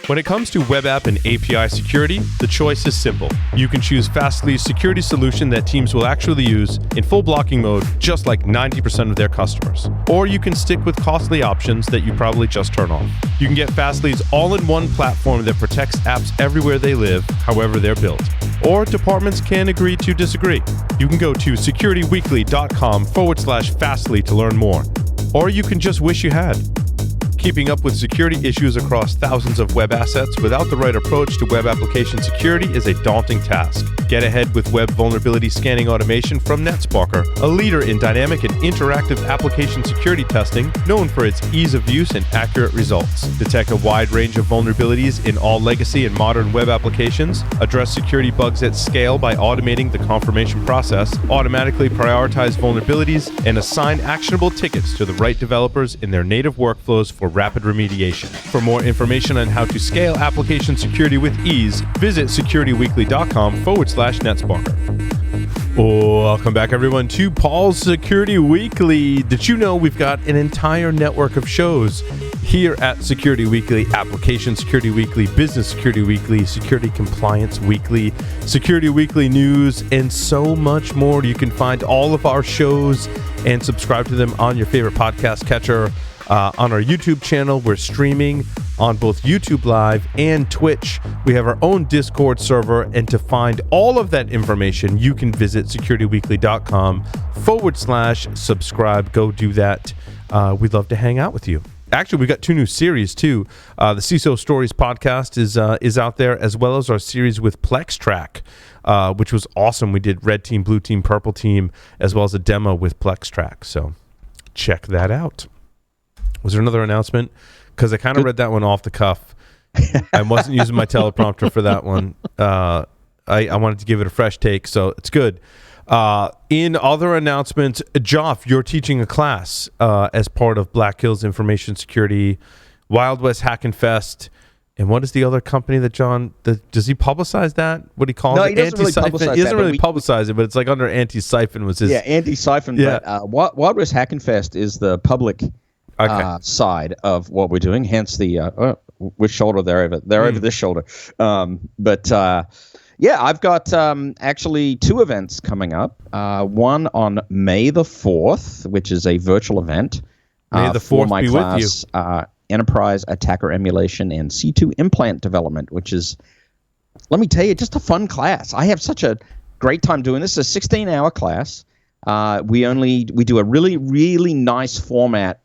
When it comes to web app and API security, the choice is simple. You can choose Fastly's security solution that teams will actually use in full blocking mode, just like 90% of their customers. Or you can stick with costly options that you probably just turn off. You can get Fastly's all-in-one platform that protects apps everywhere they live, however they're built. Or departments can agree to disagree. You can go to securityweekly.com/Fastly to learn more. Or you can just wish you had. Keeping up with security issues across thousands of web assets without the right approach to web application security is a daunting task. Get ahead with web vulnerability scanning automation from NetSparker, a leader in dynamic and interactive application security testing, known for its ease of use and accurate results. Detect a wide range of vulnerabilities in all legacy and modern web applications, address security bugs at scale by automating the confirmation process, automatically prioritize vulnerabilities, and assign actionable tickets to the right developers in their native workflows for rapid remediation. For more information on how to scale application security with ease, visit securityweekly.com/NetSparker. Welcome back, everyone, to Paul's Security Weekly. Did you know we've got an entire network of shows here at Security Weekly? Application Security Weekly, Business Security Weekly, Security Compliance Weekly, Security Weekly News, and so much more. You can find all of our shows and subscribe to them on your favorite podcast catcher. On our YouTube channel, we're streaming on both YouTube Live and Twitch. We have our own Discord server, and to find all of that information, you can visit securityweekly.com/subscribe. Go do that. We'd love to hang out with you. Actually, we've got 2 new series, too. The CISO Stories podcast is out there, as well as our series with PlexTrack, which was awesome. We did Red Team, Blue Team, Purple Team, as well as a demo with PlexTrack. So check that out. Was there another announcement? Because I kind of read that one off the cuff. I wasn't using my teleprompter for that one. I wanted to give it a fresh take, so it's good. In other announcements, Joff, you're teaching a class as part of Black Hills Information Security, Wild West Hack and Fest. And what is the other company that John, does he publicize that? What he calls it? He doesn't really publicize that. He doesn't really publicize it, but it's like under Anti-Siphon was his. Yeah, Anti-Siphon. Yeah. But Wild West Hack and Fest is the public side of what we're doing, hence the which shoulder they're over this shoulder. I've got actually 2 events coming up. One on May the 4th, which is a virtual event. May the 4th for my be class, with you. Enterprise Attacker Emulation and C2 Implant Development, which is, let me tell you, just a fun class. I have such a great time doing this. It's a 16-hour class. We do a really, really nice format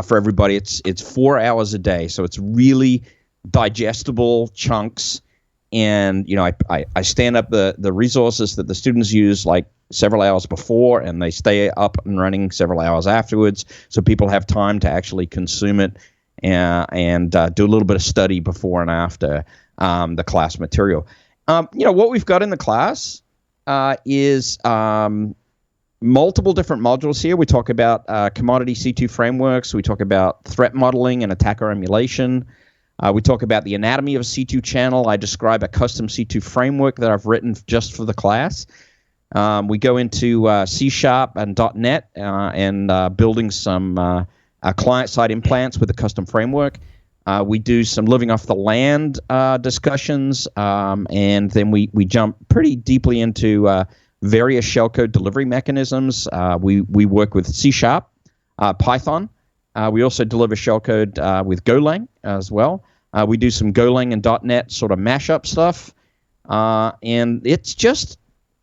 for everybody. It's 4 hours a day, so it's really digestible chunks. And I stand up the resources that the students use like several hours before, and they stay up and running several hours afterwards, so people have time to actually consume it and do a little bit of study before and after the class material. What we've got in the class is multiple different modules here. We talk about commodity C2 frameworks. We talk about threat modeling and attacker emulation. We talk about the anatomy of a C2 channel. I describe a custom C2 framework that I've written just for the class. We go into C# and .NET and building some client-side implants with a custom framework. We do some living off the land discussions, and then we jump pretty deeply into various shellcode delivery mechanisms. We work with C#, Python. We also deliver shellcode with Golang as well. We do some Golang and .NET sort of mashup stuff, and it's just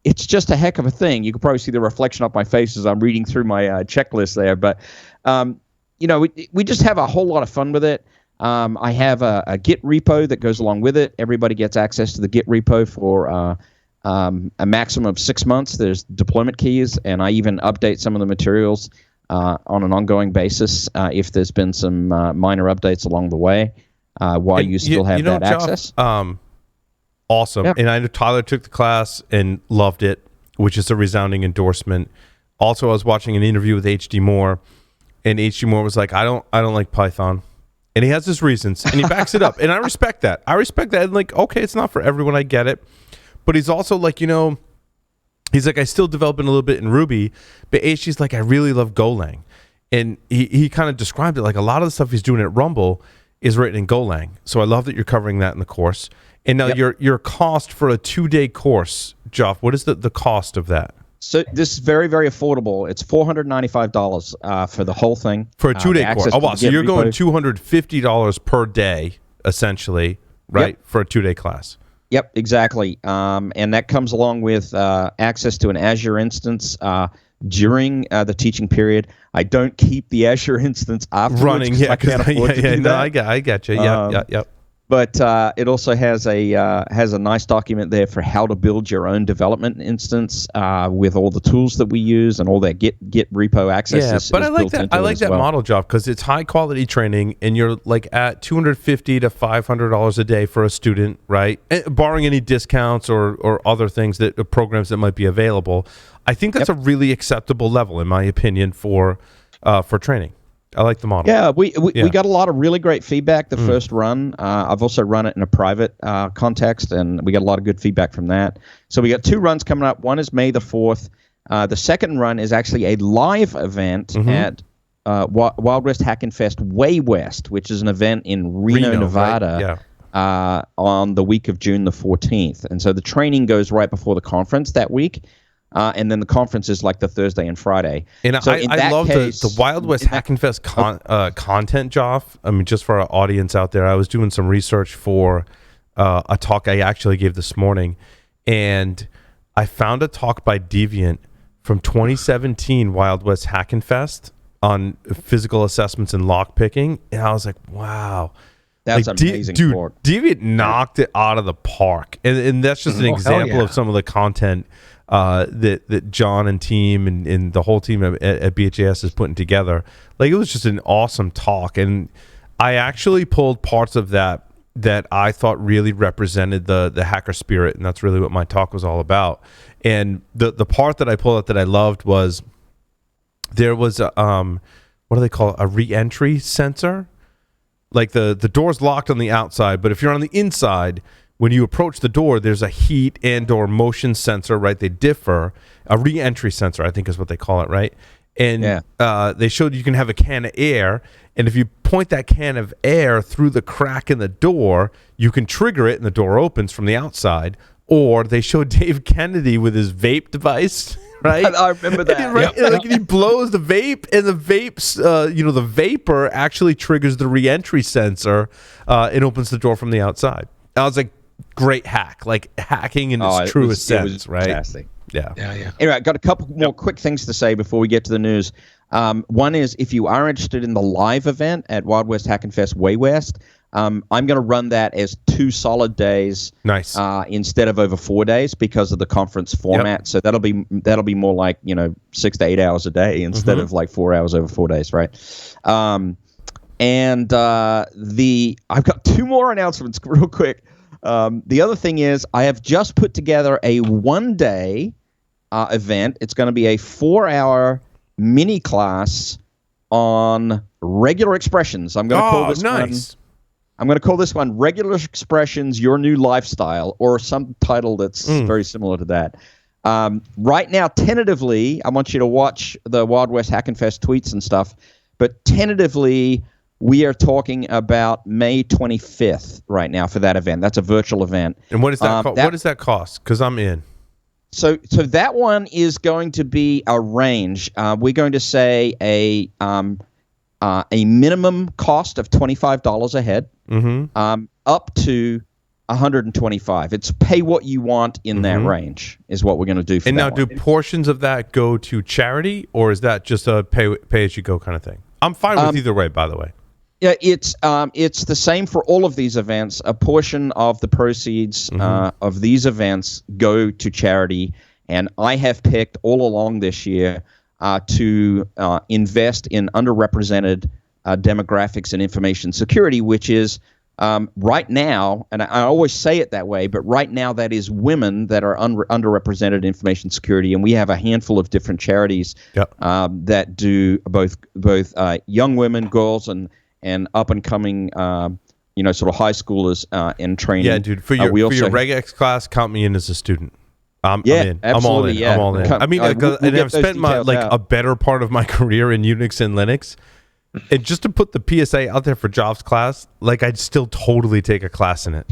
a heck of a thing. You can probably see the reflection of my face as I'm reading through my checklist there. But we just have a whole lot of fun with it. I have a Git repo that goes along with it. Everybody gets access to the Git repo for a maximum of 6 months. There's deployment keys, and I even update some of the materials on an ongoing basis if there's been some minor updates along the way while you still have that access. Awesome. Yeah. And I know Tyler took the class and loved it, which is a resounding endorsement. Also, I was watching an interview with H.D. Moore, and H.D. Moore was like, I don't like Python. And he has his reasons, and he backs it up. And I respect that. And like, okay, it's not for everyone. I get it. But he's also like, he's like, I still developing a little bit in Ruby, but HD's like, I really love Golang. And he kind of described it like a lot of the stuff he's doing at Rumble is written in Golang. So I love that you're covering that in the course. And now your cost for a 2-day course, Joff, what is the cost of that? So this is very, very affordable. It's $495 for the whole thing. For a 2-day course. Oh, wow. So you're going $250 per day, essentially, right? For a 2-day class. Yep, exactly. And that comes along with access to an Azure instance during the teaching period. I don't keep the Azure instance afterwards. Running, yeah. I can't afford to do no, that. I got you. Yep. But it also has a nice document there for how to build your own development instance with all the tools that we use and all that Git repo access. Yeah, but I like that. I like that model, Joff, because it's high quality training, and you're like at $250 to $500 a day for a student, right? And barring any discounts or other things programs that might be available. I think that's a really acceptable level, in my opinion, for training. I like the model. Yeah, we got a lot of really great feedback the first run. I've also run it in a private context, and we got a lot of good feedback from that. So we got 2 runs coming up. One is May the 4th. The second run is actually a live event at Wild West Hackin' Fest Way West, which is an event in Reno, Nevada, right? On the week of June the 14th. And so the training goes right before the conference that week. And then the conference is like the Thursday and Friday. And so I love the Wild West Hackin' Fest content, Joff. I mean, just for our audience out there, I was doing some research for a talk I actually gave this morning, and I found a talk by Deviant from 2017 Wild West Hackin' Fest on physical assessments and lockpicking, and I was like, wow. That's amazing. Dude, Deviant knocked it out of the park. And that's just an example of some of the content that John and team and the whole team at BHAS is putting together. Like, it was just an awesome talk. And I actually pulled parts of that I thought really represented the hacker spirit. And that's really what my talk was all about. And the part that I pulled out that I loved was there was what do they call it? A re-entry sensor. Like the door's locked on the outside, but if you're on the inside, when you approach the door, there's a heat and or motion sensor, right? They differ. A re-entry sensor, I think is what they call it, right? And they showed you can have a can of air, and if you point that can of air through the crack in the door, you can trigger it and the door opens from the outside. Or they showed Dave Kennedy with his vape device, right? I remember that. Right? Like, he blows the vape, and the vape's, the vapor actually triggers the re-entry sensor and opens the door from the outside. I was like, great hack, like hacking in its truest sense, right? Fantastic. Yeah. Anyway, I got a couple more quick things to say before we get to the news. One is, if you are interested in the live event at Wild West Hackin' Fest Way West, I'm going to run that as 2 solid days, nice, instead of over 4 days because of the conference format. Yep. So that'll be more like 6 to 8 hours a day instead of like 4 hours over 4 days, right? I've got 2 more announcements real quick. The other thing is, I have just put together a 1-day event. It's going to be a 4-hour mini class on regular expressions. I'm going to call this nice. I'm going to call this one Regular Expressions, Your New Lifestyle, or some title that's very similar to that. Right now, tentatively, I want you to watch the Wild West Hackin' Fest tweets and stuff, but tentatively, we are talking about May 25th right now for that event. That's a virtual event. And what does that what does that cost? Because I'm in. So that one is going to be a range. We're going to say a minimum cost of $25 a head, up to $125. It's pay what you want in that range is what we're going to do for and that now, one. do portions of that go to charity, or is that just a pay as you go kind of thing? I'm fine with either way, by the way. Yeah, it's the same for all of these events. A portion of the proceeds of these events go to charity, and I have picked all along this year to invest in underrepresented demographics and information security, which is right now, and I always say it that way, but right now that is women that are underrepresented in information security, and we have a handful of different charities that do both young women, girls, and up and coming, sort of high schoolers in training. Yeah, dude. For your regex class, count me in as a student. I'm in. Absolutely, I'm all in. I mean, and I've spent a better part of my career in Unix and Linux. And just to put the PSA out there for Joff's class, like I'd still totally take a class in it.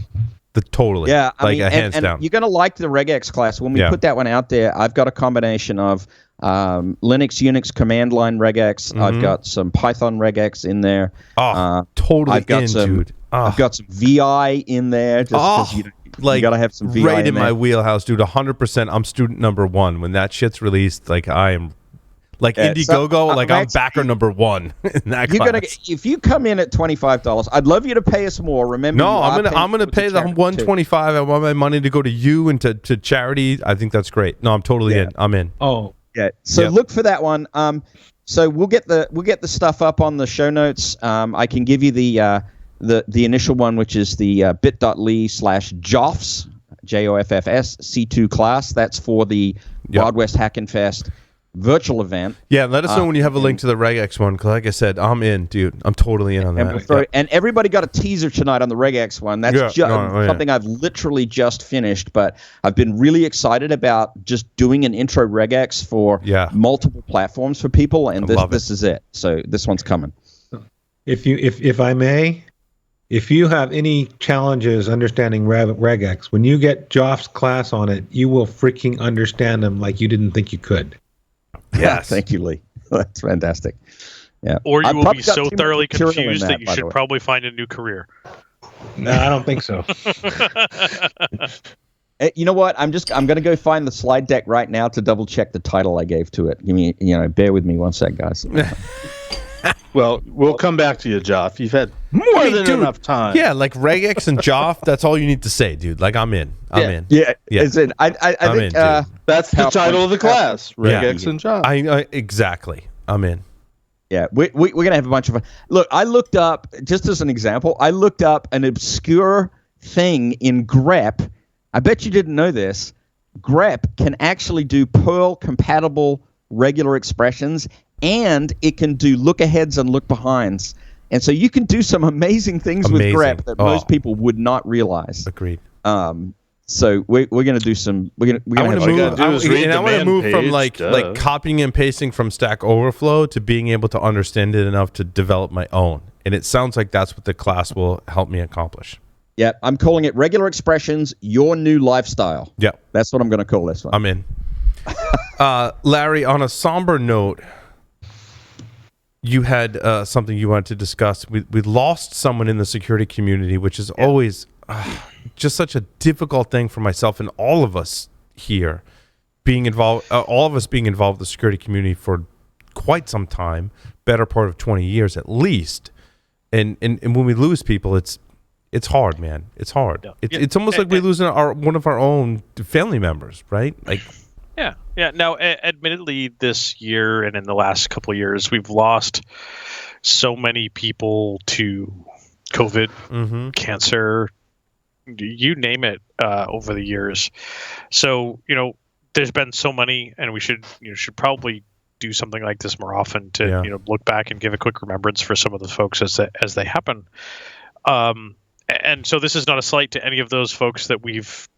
Totally. Yeah, I like mean, hands and down. you're going to like the regex class. When we put that one out there, I've got a combination of Linux, Unix command line regex. I've got some Python regex in there. Totally I've got dude. I've got some VI in there just because you got to have some VI right in there. my wheelhouse, dude. 100%. I'm student number one. When that shit's released, like I am. Like Indiegogo, like I'm backer number one in that class. If you come in at $25, I'd love you to pay us more. Remember, no, I'm gonna pay the $125. I want my money to go to you and to charity. I think that's great. No, I'm totally in. I'm in. Oh, yeah. So look for that one. So we'll get the stuff up on the show notes. I can give you the initial one, which is the bit.ly/Joffs JOFFS C2 class. That's for the Wild West Hackin' Fest virtual event. Yeah, let us know when you have a link to the regex one, because like I said, I'm in, dude. I'm totally in on that. And everybody got a teaser tonight on the regex one. That's something I've literally just finished, but I've been really excited about just doing an intro regex for multiple platforms for people, and this is it. So this one's coming. If I may, if you have any challenges understanding regex, when you get Joff's class on it, you will freaking understand them like you didn't think you could. Yes. Thank you, Lee. That's fantastic. Yeah. Or you will be so thoroughly confused that you should probably find a new career. No, I don't think so. You know what? I'm going to go find the slide deck right now to double check the title I gave to it. Bear with me one sec, guys. Well, we'll come back to you, Joff. You've had more than enough time. Yeah, like regex and Joff, that's all you need to say, dude. Like, I'm in. I'm in. Yeah. It's in. I think that's the title of the class, regex and Joff. Exactly. I'm in. Yeah, we're going to have a bunch of fun. Look, I looked up, just as an example, an obscure thing in grep. I bet you didn't know this. Grep can actually do Perl-compatible regular expressions, and it can do look-aheads and look-behinds. And so you can do some amazing things with grep that most people would not realize. Agreed. So we're going to do some. I want to move from like copying and pasting from Stack Overflow to being able to understand it enough to develop my own. And it sounds like that's what the class will help me accomplish. Yeah, I'm calling it Regular Expressions, Your New Lifestyle. Yeah. That's what I'm going to call this one. I'm in. Larry, on a somber note, you had something you wanted to discuss. We lost someone in the security community, which is always just such a difficult thing for myself and all of us here being involved, all of us being involved with the security community for quite some time, better part of 20 years at least. And when we lose people, it's hard, man. It's hard. Yeah. It's almost like we're losing one of our own family members, right? Like. Yeah. Now, admittedly, this year and in the last couple of years, we've lost so many people to COVID, cancer, you name it, over the years. So, there's been so many, and we should probably do something like this more often to look back and give a quick remembrance for some of the folks as they happen. And so this is not a slight to any of those folks that we've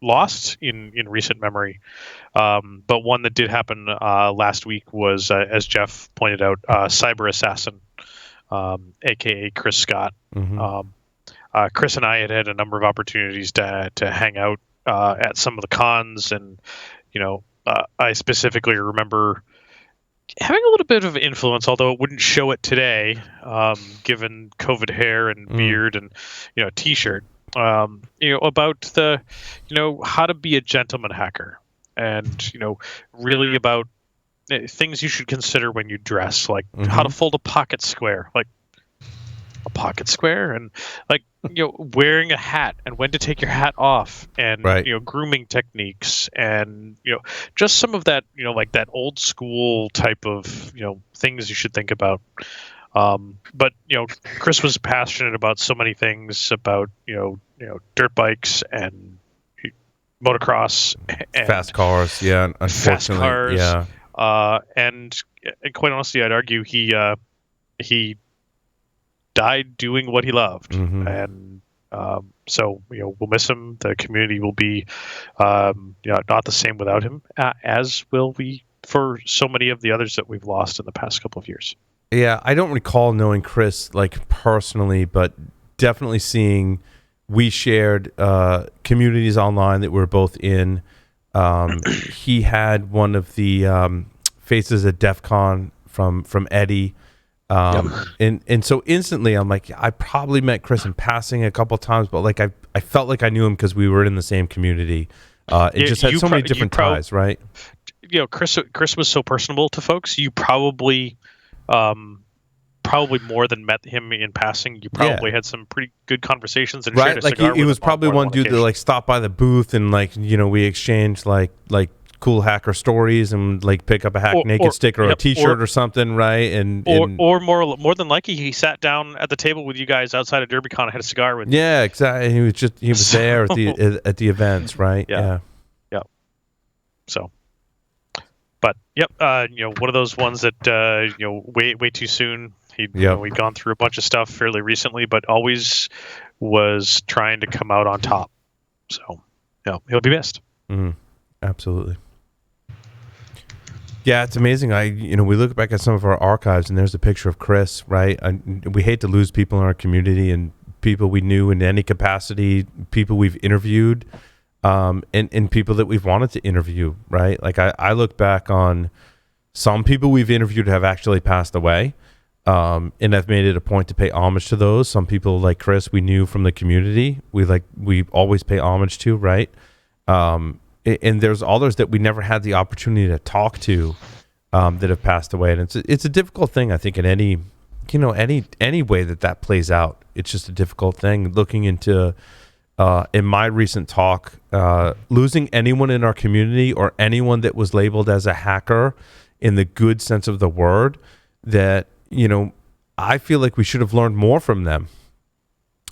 lost in recent memory. But one that did happen last week was, as Jeff pointed out, cyber assassin, aka Chris Scott. Chris and I had a number of opportunities to hang out at some of the cons, and I specifically remember having a little bit of influence, although it wouldn't show it today, given COVID hair and beard and t-shirt. About the how to be a gentleman hacker, and really about things you should consider when you dress, like how to fold a pocket square, like a pocket square, and like wearing a hat and when to take your hat off, and grooming techniques, and just some of that like that old school type of things you should think about. But Chris was passionate about so many things, about dirt bikes and motocross and fast cars, unfortunately, and quite honestly, I'd argue he died doing what he loved, and so we'll miss him. The community will be not the same without him, as will we for so many of the others that we've lost in the past couple of years. Yeah, I don't recall knowing Chris like personally, but definitely seeing we shared communities online that we're both in. He had one of the faces at DEF CON from Eddie. And so instantly I'm like, I probably met Chris in passing a couple times, but like I felt like I knew him because we were in the same community. And just had so many different ties, right? You know, Chris was so personable to folks. You probably more than met him in passing. You probably had some pretty good conversations and shared a cigar he was probably one dude that like stopped by the booth and like, you know, we exchanged like cool hacker stories and like pick up a hack naked sticker or a t-shirt or something, right? Or more than likely he sat down at the table with you guys outside of DerbyCon and had a cigar with you. Yeah, exactly. He was there at the events, right? Yeah. So, but you know, one of those ones that you know, way too soon. You know, we'd gone through a bunch of stuff fairly recently, but always was trying to come out on top. So, he'll be missed. Absolutely. Yeah, it's amazing. We look back at some of our archives, and there's a picture of Chris, right? We hate to lose people in our community and people we knew in any capacity, people we've interviewed, and people that we've wanted to interview, right? Like I look back on some people we've interviewed have actually passed away, and I've made it a point to pay homage to those. Some people like Chris we knew from the community. We always pay homage to, right? And there's others that we never had the opportunity to talk to that have passed away, and it's a difficult thing. I think in any way that plays out, it's just a difficult thing. Looking into in my recent talk, losing anyone in our community or anyone that was labeled as a hacker in the good sense of the word, that I feel like we should have learned more from them.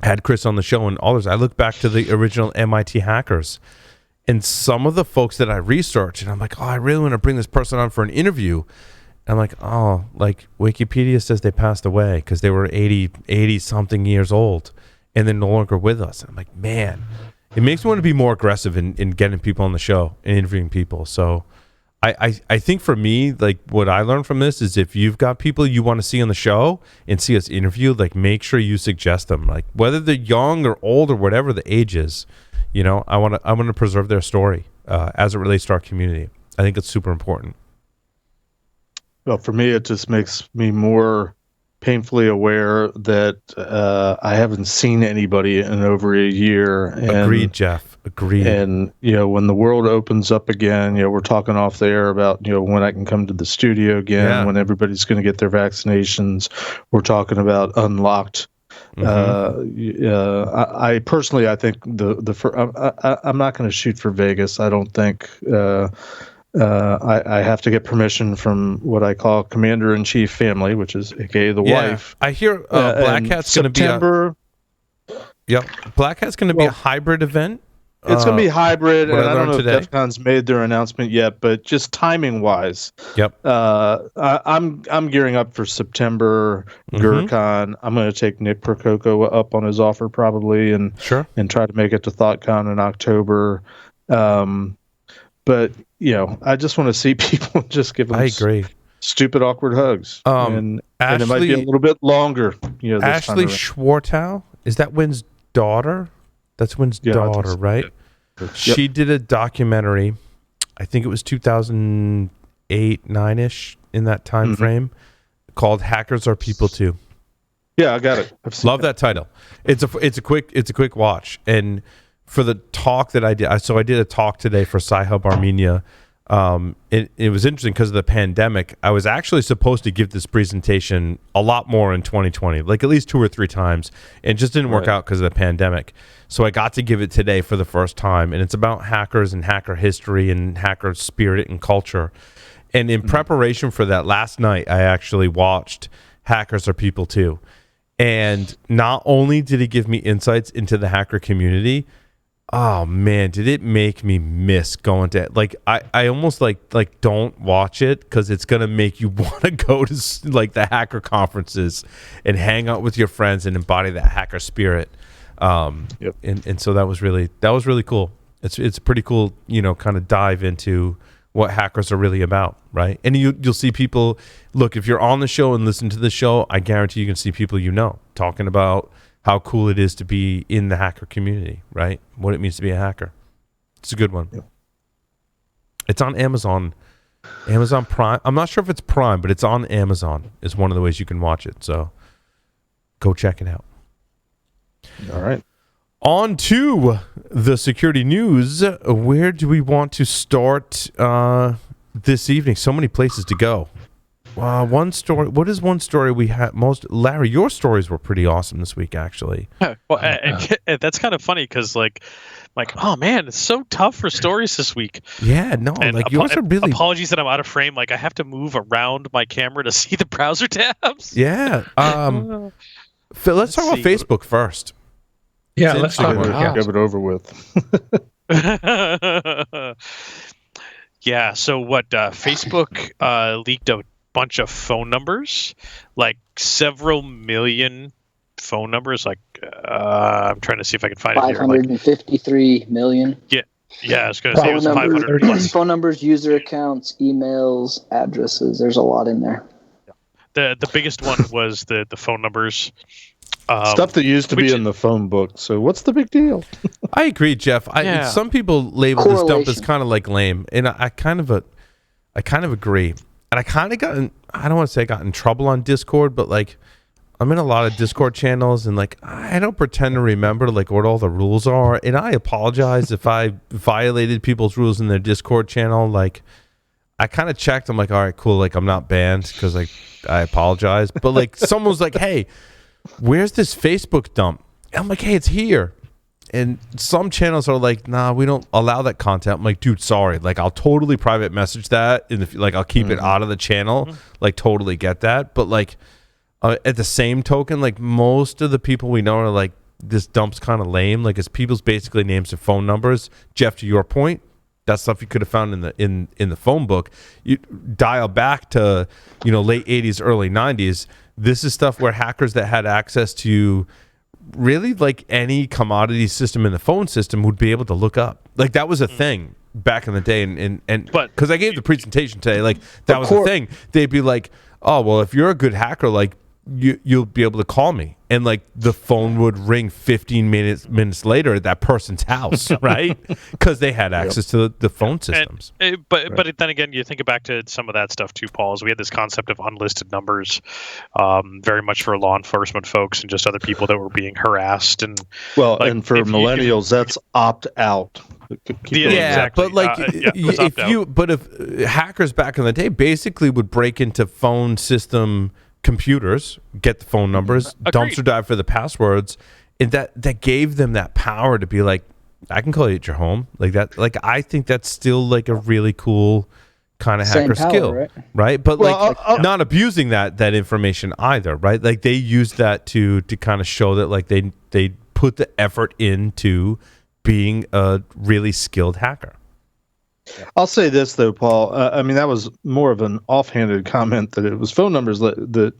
Had Chris on the show and others. I look back to the original MIT hackers. And some of the folks that I researched, and I'm like, I really want to bring this person on for an interview. And I'm like, like Wikipedia says they passed away because they were 80 something years old and they're no longer with us. And I'm like, man, it makes me want to be more aggressive in getting people on the show and interviewing people. So I think for me, like what I learned from this is if you've got people you want to see on the show and see us interview, like make sure you suggest them, like whether they're young or old or whatever the age is. I want to preserve their story as it relates to our community. I think it's super important. Well, for me, it just makes me more painfully aware that I haven't seen anybody in over a year. Agreed, Jeff. Agreed. And when the world opens up again, we're talking off the air about when I can come to the studio again, when everybody's going to get their vaccinations. We're talking about unlocked. I personally, I think I'm not going to shoot for Vegas. I don't think I have to get permission from what I call Commander-in-Chief family, which is aka the wife. I hear Black Hat's going to be Black Hat's going to be a hybrid event. It's going to be hybrid, and I don't know if DEF CON's made their announcement yet, but just timing-wise, I'm gearing up for September GurCon. I'm going to take Nick Prococo up on his offer probably, and try to make it to ThoughtCon in October. But I just want to see people just give them stupid, awkward hugs, and it might be a little bit longer. This Ashley Schwartow, is that Wynn's daughter? That's Wynn's daughter, right? Yep. She did a documentary, I think it was 2008, 9-ish, in that time frame, called "Hackers Are People Too." Yeah, I got it. Love that title. It's a quick watch. And for the talk that I did, so I did a talk today for Sci-Hub Armenia. It was interesting because of the pandemic. I was actually supposed to give this presentation a lot more in 2020, like at least 2 or 3 times, and it just didn't work out because of the pandemic. So I got to give it today for the first time, and it's about hackers and hacker history and hacker spirit and culture. And in preparation for that, last night I actually watched Hackers Are People Too. And not only did it give me insights into the hacker community, oh man, did it make me miss going to, like, I almost like don't watch it because it's gonna make you want to go to like the hacker conferences and hang out with your friends and embody that hacker spirit. And so that was really cool. It's pretty cool, kind of dive into what hackers are really about, right? And you'll see people, look, if you're on the show and listen to the show, I guarantee you can see people talking about how cool it is to be in the hacker community, right? What it means to be a hacker. It's a good one. Yeah. It's on Amazon Prime. I'm not sure if it's Prime, but it's on Amazon. Is one of the ways you can watch it. So go check it out. All right. On to the security news. Where do we want to start this evening? So many places to go. One story. What is one story we had most? Larry, your stories were pretty awesome this week, actually. Well, and that's kind of funny because, like, oh man, it's so tough for stories this week. Yeah, no, and like yours are really. Apologies that I'm out of frame. Like, I have to move around my camera to see the browser tabs. Yeah. Phil, let's talk about Facebook first. Yeah, let's talk about it. Get it over with. Yeah. So what? Facebook leaked a bunch of phone numbers, like several million phone numbers. Like I'm trying to see if I can find it here. 553 million. Yeah, I was going to say it was 500 plus. Phone numbers, user accounts, emails, addresses. There's a lot in there. The biggest one was the phone numbers. Stuff that used to be in the phone book. So what's the big deal? I agree, Jeff. Some people label this dump as kind of like lame, and I kind of agree. And I kind of I don't want to say I got in trouble on Discord, but like I'm in a lot of Discord channels, and like I don't pretend to remember like what all the rules are, and I apologize if I violated people's rules in their Discord channel. Like I kind of checked. I'm like, all right, cool. Like I'm not banned because like I apologize, but like someone was like, hey, where's this Facebook dump? And I'm like, hey, it's here. And some channels are like, nah, we don't allow that content. I'm like, dude, sorry. Like, I'll totally private message that. Like, I'll keep it out of the channel. Like, totally get that. But, like, at the same token, like, most of the people we know are like, this dump's kind of lame. Like, it's people's basically names and phone numbers. Jeff, to your point, that stuff you could have found in the phone book. You dial back to, late 80s, early 90s. This is stuff where hackers that had access to really like any commodity system in the phone system would be able to look up. Like that was a thing back in the day, and because I gave the presentation today, like that was a thing. They'd be like, oh well, if you're a good hacker, like you'll be able to call me, and like the phone would ring 15 minutes later at that person's house, right? Because they had access to the phone systems. But then again, you think back to some of that stuff too, Paul. Is we had this concept of unlisted numbers, very much for law enforcement folks and just other people that were being harassed and. Well, like, and for millennials, that's opt out. Exactly. But like if hackers back in the day basically would break into phone system computers, get the phone numbers, dumpster dive for the passwords, and that gave them that power to be like, I can call you at your home, like that. Like I think that's still like a really cool kind of hacker skill, right? But not abusing that information either, right? Like they use that to kind of show that like they put the effort into being a really skilled hacker. I'll say this though, Paul. I mean, that was more of an offhanded comment that it was phone numbers that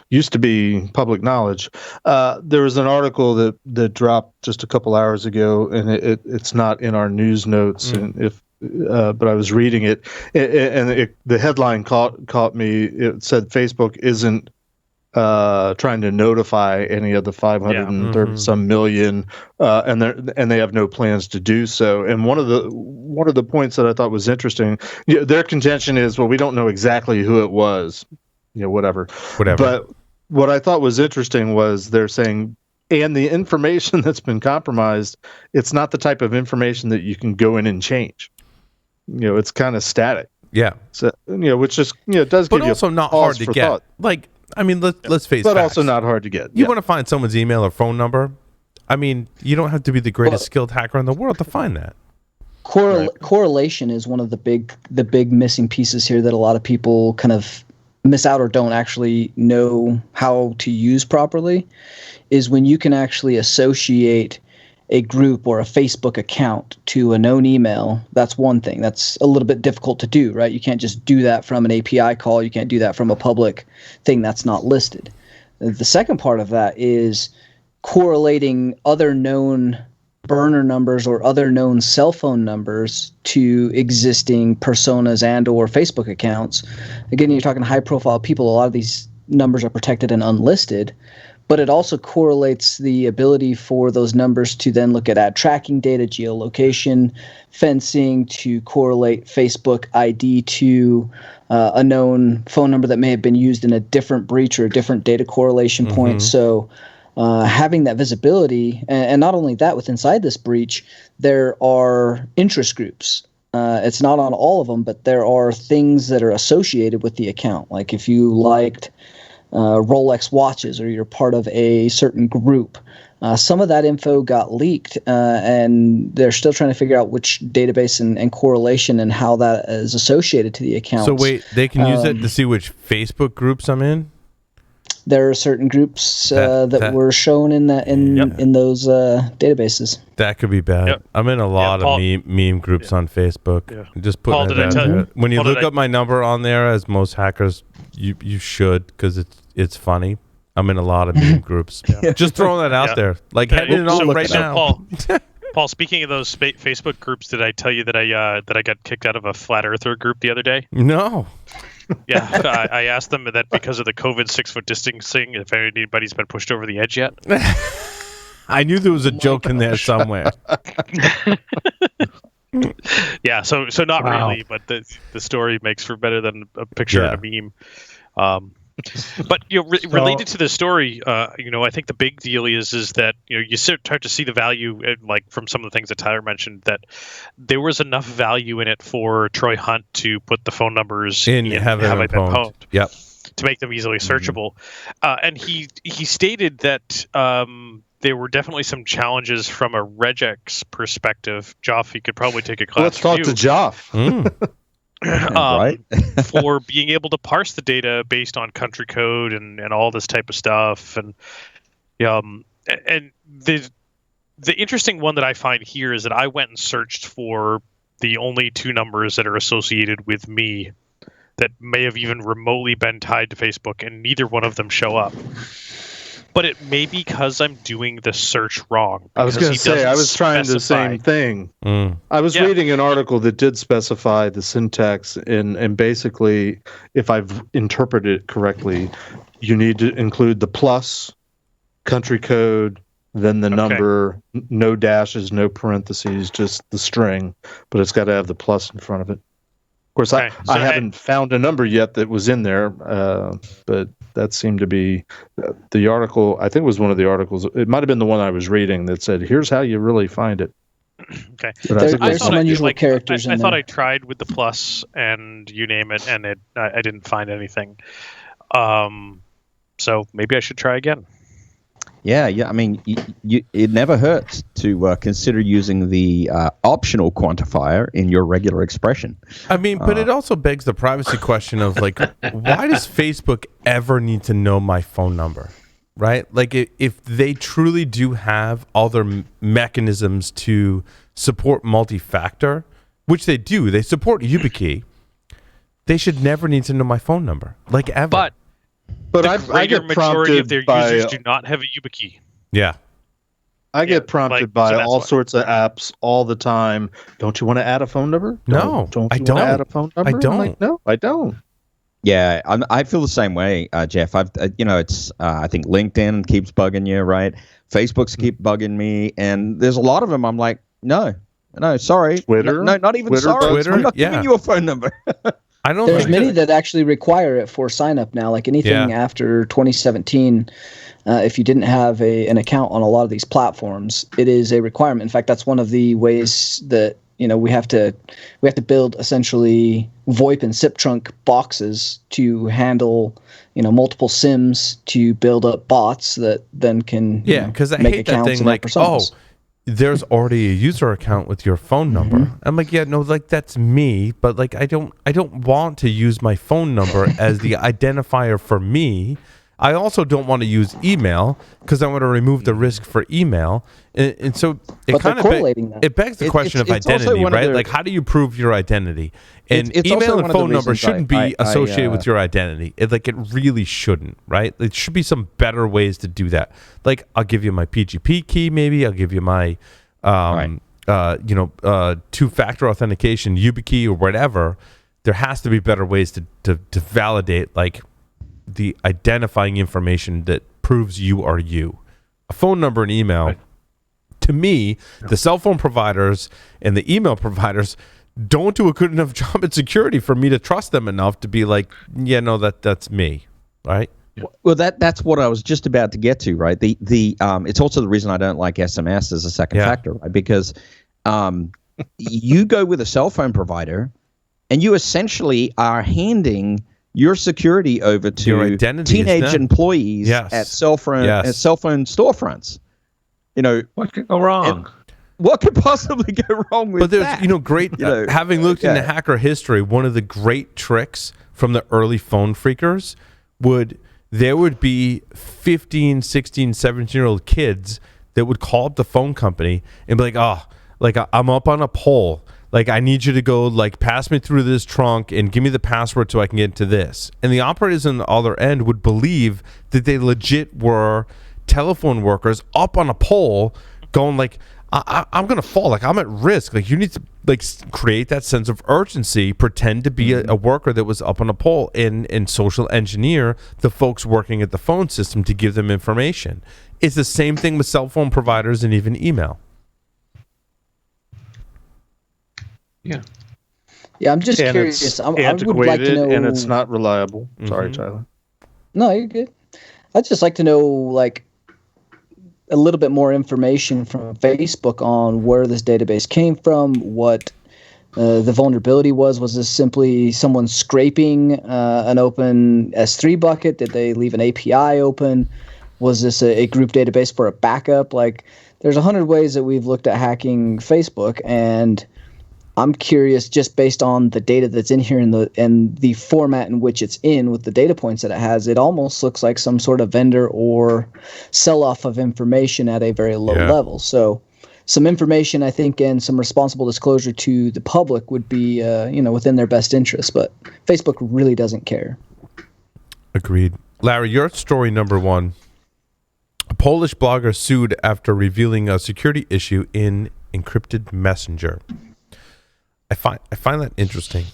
used to be public knowledge. There was an article that dropped just a couple hours ago, and it's not in our news notes. And but I was reading it, and the headline caught me. It said Facebook isn't trying to notify any of the 530 some million, and they have no plans to do so. And one of the points that I thought was interesting, their contention is, well, we don't know exactly who it was, whatever. But what I thought was interesting was they're saying, and the information that's been compromised, it's not the type of information that you can go in and change. It's kind of static. Yeah. So which just does give you also not hard to get. Thought. Like, I mean, let's face it. But facts. Also not hard to get. You want to find someone's email or phone number? I mean, you don't have to be the greatest skilled hacker in the world to find that. Correlation is one of the big missing pieces here that a lot of people kind of miss out or don't actually know how to use properly, is when you can actually associate a group or a Facebook account to a known email. That's one thing. That's a little bit difficult to do, right? You can't just do that from an API call. You can't do that from a public thing that's not listed. The second part of that is correlating other known burner numbers or other known cell phone numbers to existing personas and or Facebook accounts. Again, you're talking high profile people. A lot of these numbers are protected and unlisted, but it also correlates the ability for those numbers to then look at ad tracking data, geolocation, fencing, to correlate Facebook ID to a known phone number that may have been used in a different breach or a different data correlation point. So having that visibility, and not only that, with inside this breach, there are interest groups. It's not on all of them, but there are things that are associated with the account. Like if you liked Rolex watches or you're part of a certain group, some of that info got leaked, and they're still trying to figure out which database and correlation and how that is associated to the account. So wait, they can use it to see which Facebook groups I'm in? There are certain groups that were shown in those databases. That could be bad. Yep. I'm in a lot of meme groups on Facebook. Yeah. Just putting Paul, it out there. When you Paul, look up my number on there, as most hackers, you should, because it's funny. I'm in a lot of meme groups. Just throwing that out there. Like heading it off right now. Paul, speaking of those Facebook groups, did I tell you that I got kicked out of a flat earther group the other day? No. Yeah, I asked them that because of the COVID 6-foot distancing, if anybody's been pushed over the edge yet. I knew there was a joke in there somewhere. Yeah, so not really, but the story makes for better than a picture and a meme. But related to the story, I think the big deal is that you start to see the value, like from some of the things that Tyler mentioned, that there was enough value in it for Troy Hunt to put the phone numbers in have I been pwned. Yep. To make them easily searchable, and he stated that there were definitely some challenges from a regex perspective. Joff, you could probably take a class. Let's talk to Joff. Right. For being able to parse the data based on country code and all this type of stuff, and the interesting one that I find here is that I went and searched for the only two numbers that are associated with me that may have even remotely been tied to Facebook, and neither one of them show up. But it may be because I'm doing the search wrong. I was going to say, I was trying the same thing. I was reading an article that did specify the syntax, and basically, if I've interpreted it correctly, you need to include the plus, country code, then the number, no dashes, no parentheses, just the string, but it's got to have the plus in front of it. Of course, I haven't found a number yet that was in there, but that seemed to be the article. I think it was one of the articles. It might have been the one I was reading that said, "Here's how you really find it." Okay. There's some unusual characters in there. I thought I tried with the plus and you name it, and I didn't find anything. So maybe I should try again. Yeah. I mean, it never hurts to consider using the optional quantifier in your regular expression. I mean, but it also begs the privacy question of, like, why does Facebook ever need to know my phone number, right? Like, if they truly do have all their mechanisms to support multi-factor, which they do, they support Ubiquity, they should never need to know my phone number, like, ever. But I get majority of their users do not have a YubiKey. Yeah. I get prompted by all sorts of apps all the time. Don't you want to add a phone number? No, don't I you don't. Want to add a phone number? I don't. I'm like, no, I don't. Yeah, I feel the same way, Jeff. It's I think LinkedIn keeps bugging you, right? Facebook's keep bugging me, and there's a lot of them. I'm like, no, sorry, Twitter, no, not even Twitter, sorry. Twitter, I'm not giving you a phone number. I don't. There's many that actually require it for sign up now. Like anything after 2017, if you didn't have an account on a lot of these platforms, it is a requirement. In fact, that's one of the ways that we have to build essentially VoIP and SIP trunk boxes to handle multiple SIMs to build up bots that then can because I make hate that accounts thing. and Like, personas. There's already a user account with your phone number. I'm like, like, that's me, but like I don't want to use my phone number as the identifier for me. I also don't want to use email because I want to remove the risk for email. And so it kind of it begs the question of identity, right? Like, how do you prove your identity? And email and phone number shouldn't be associated with your identity. It really shouldn't, right? There should be some better ways to do that. Like, I'll give you my PGP key, maybe. I'll give you my two-factor authentication, Ubiquity or whatever, there has to be better ways to validate like the identifying information that proves you are you. A phone number and email. Right. To me, the cell phone providers and the email providers don't do a good enough job at security for me to trust them enough to be like, yeah, no, that's me, right? Well, that's what I was just about to get to, right? It's also the reason I don't like SMS as a second factor, right? Because you go with a cell phone provider, and you essentially are handing your security over to teenage employees at cell phone storefronts. What could go wrong? What could possibly go wrong with that? But there's, great. Having looked into hacker history, one of the great tricks from the early phone phreakers there would be 15, 16, 17-year-old kids that would call up the phone company and be like, I'm up on a pole. Like, I need you to go, like, pass me through this trunk and give me the password so I can get into this. And the operators on the other end would believe that they legit were telephone workers up on a pole going like, I'm going to fall. Like, I'm at risk. Like, you need to, like, create that sense of urgency, pretend to be a worker that was up on a pole and social engineer the folks working at the phone system to give them information. It's the same thing with cell phone providers and even email. Yeah. Yeah, I'm just curious. I would like to know, and it's not reliable. Sorry, Tyler. No, you're good. I'd just like to know, like, a little bit more information from Facebook on where this database came from, what the vulnerability was. Was this simply someone scraping an open S3 bucket? Did they leave an API open? Was this a group database for a backup? Like, there's 100 ways that we've looked at hacking Facebook, and I'm curious, just based on the data that's in here and the format in which it's in with the data points that it has, it almost looks like some sort of vendor or sell-off of information at a very low level. So some information, I think, and some responsible disclosure to the public would be, within their best interest. But Facebook really doesn't care. Agreed. Larry, your story number one. A Polish blogger sued after revealing a security issue in encrypted messenger. I find that interesting.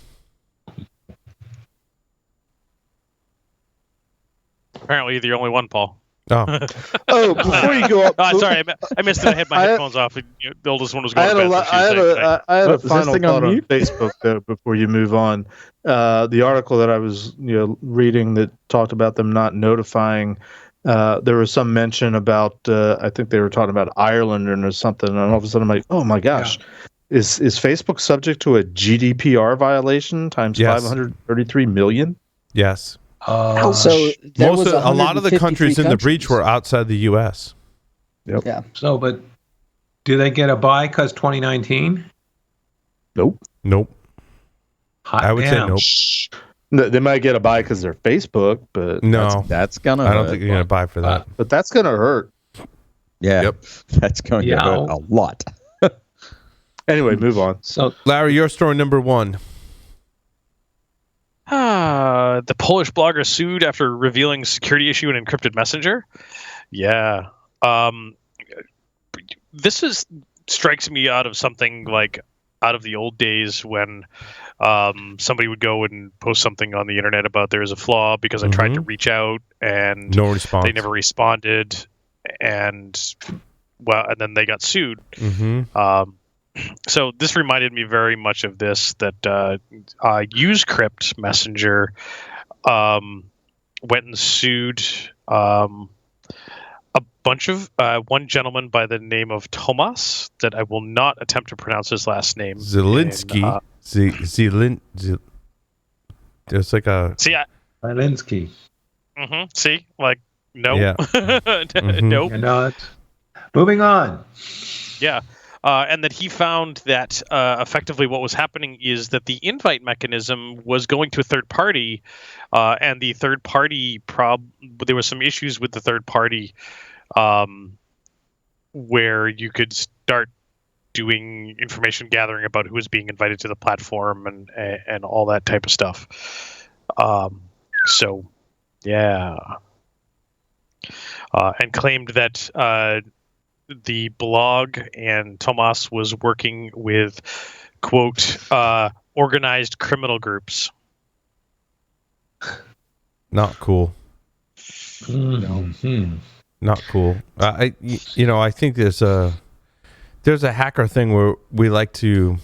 Apparently, you're the only one, Paul. Oh, before you go up, sorry, I missed it. I had my headphones off. The oldest one was going to bed. I had a final thought on Facebook though before you move on. The article that I was reading that talked about them not notifying. There was some mention about I think they were talking about Ireland or something, and all of a sudden I'm like, oh my gosh. Yeah. Is Facebook subject to a GDPR violation times 533 million? Yes. So a lot of the countries in the breach were outside the U.S. Yep. Yeah. So, but do they get a buy because 2019? Nope. I would say nope. No, they might get a buy because they're Facebook, but no, that's gonna. I don't think you're gonna buy for that. But that's gonna hurt. Yeah. Yep. That's going to hurt a lot. Anyway, move on. So, Larry, your story number one. The Polish blogger sued after revealing security issue in encrypted messenger. Yeah. This strikes me out of something like out of the old days when somebody would go and post something on the internet about there is a flaw because I tried to reach out and no response. They never responded, and then they got sued. So this reminded me very much of this, that UseCrypt Messenger went and sued a bunch of one gentleman by the name of Tomas, that I will not attempt to pronounce his last name. Zelinsky. There's like a... Zelinsky. See? Like, no. Yeah. Nope. You're not. Moving on. Yeah. And that he found that effectively what was happening is that the invite mechanism was going to a third party, and the third party there was some issues with the third party where you could start doing information gathering about who was being invited to the platform and all that type of stuff. So, yeah. And claimed that the blog, and Tomas was working with, quote, organized criminal groups. Not cool. Mm-hmm. Not cool. I think there's a hacker thing where we like to,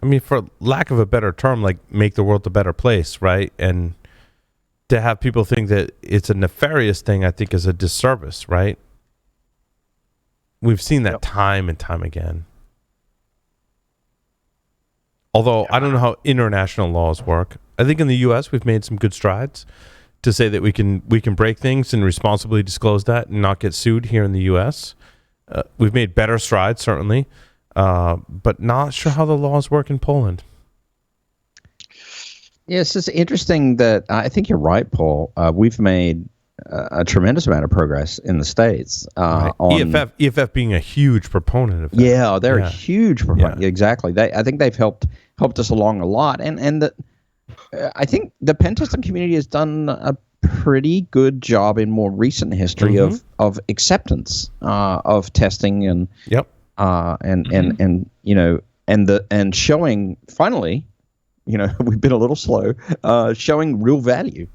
I mean, for lack of a better term, like make the world a better place, right? And to have people think that it's a nefarious thing, I think is a disservice, right? We've seen that time and time again. Although I don't know how international laws work. I think in the U.S. we've made some good strides to say that we can break things and responsibly disclose that and not get sued here in the U.S. We've made better strides, certainly, but not sure how the laws work in Poland. Yes, it's interesting that I think you're right, Paul. We've made a tremendous amount of progress in the States. Right. On EFF being a huge proponent of that. Yeah, they're a huge proponent. Yeah. Exactly. I think they've helped us along a lot, and I think the pen testing community has done a pretty good job in more recent history of acceptance of testing and and showing finally, we've been a little slow, showing real value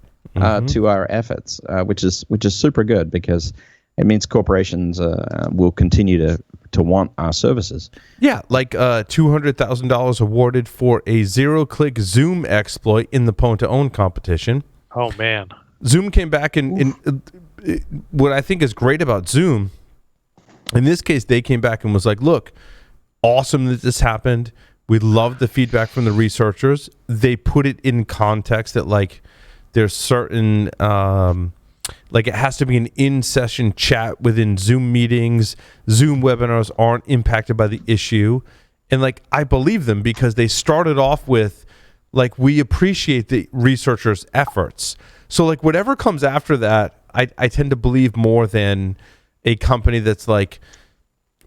to our efforts, which is super good because it means corporations will continue to want our services. Yeah, like $200,000 awarded for a zero-click Zoom exploit in the Pwn2Own competition. Oh, man. Zoom came back and what I think is great about Zoom, in this case, they came back and was like, look, awesome that this happened. We love the feedback from the researchers. They put it in context that, like, there's certain... like it has to be an in-session chat within Zoom meetings. Zoom webinars aren't impacted by the issue. And like, I believe them because they started off with like, we appreciate the researchers' efforts. So like whatever comes after that, I tend to believe more than a company that's like,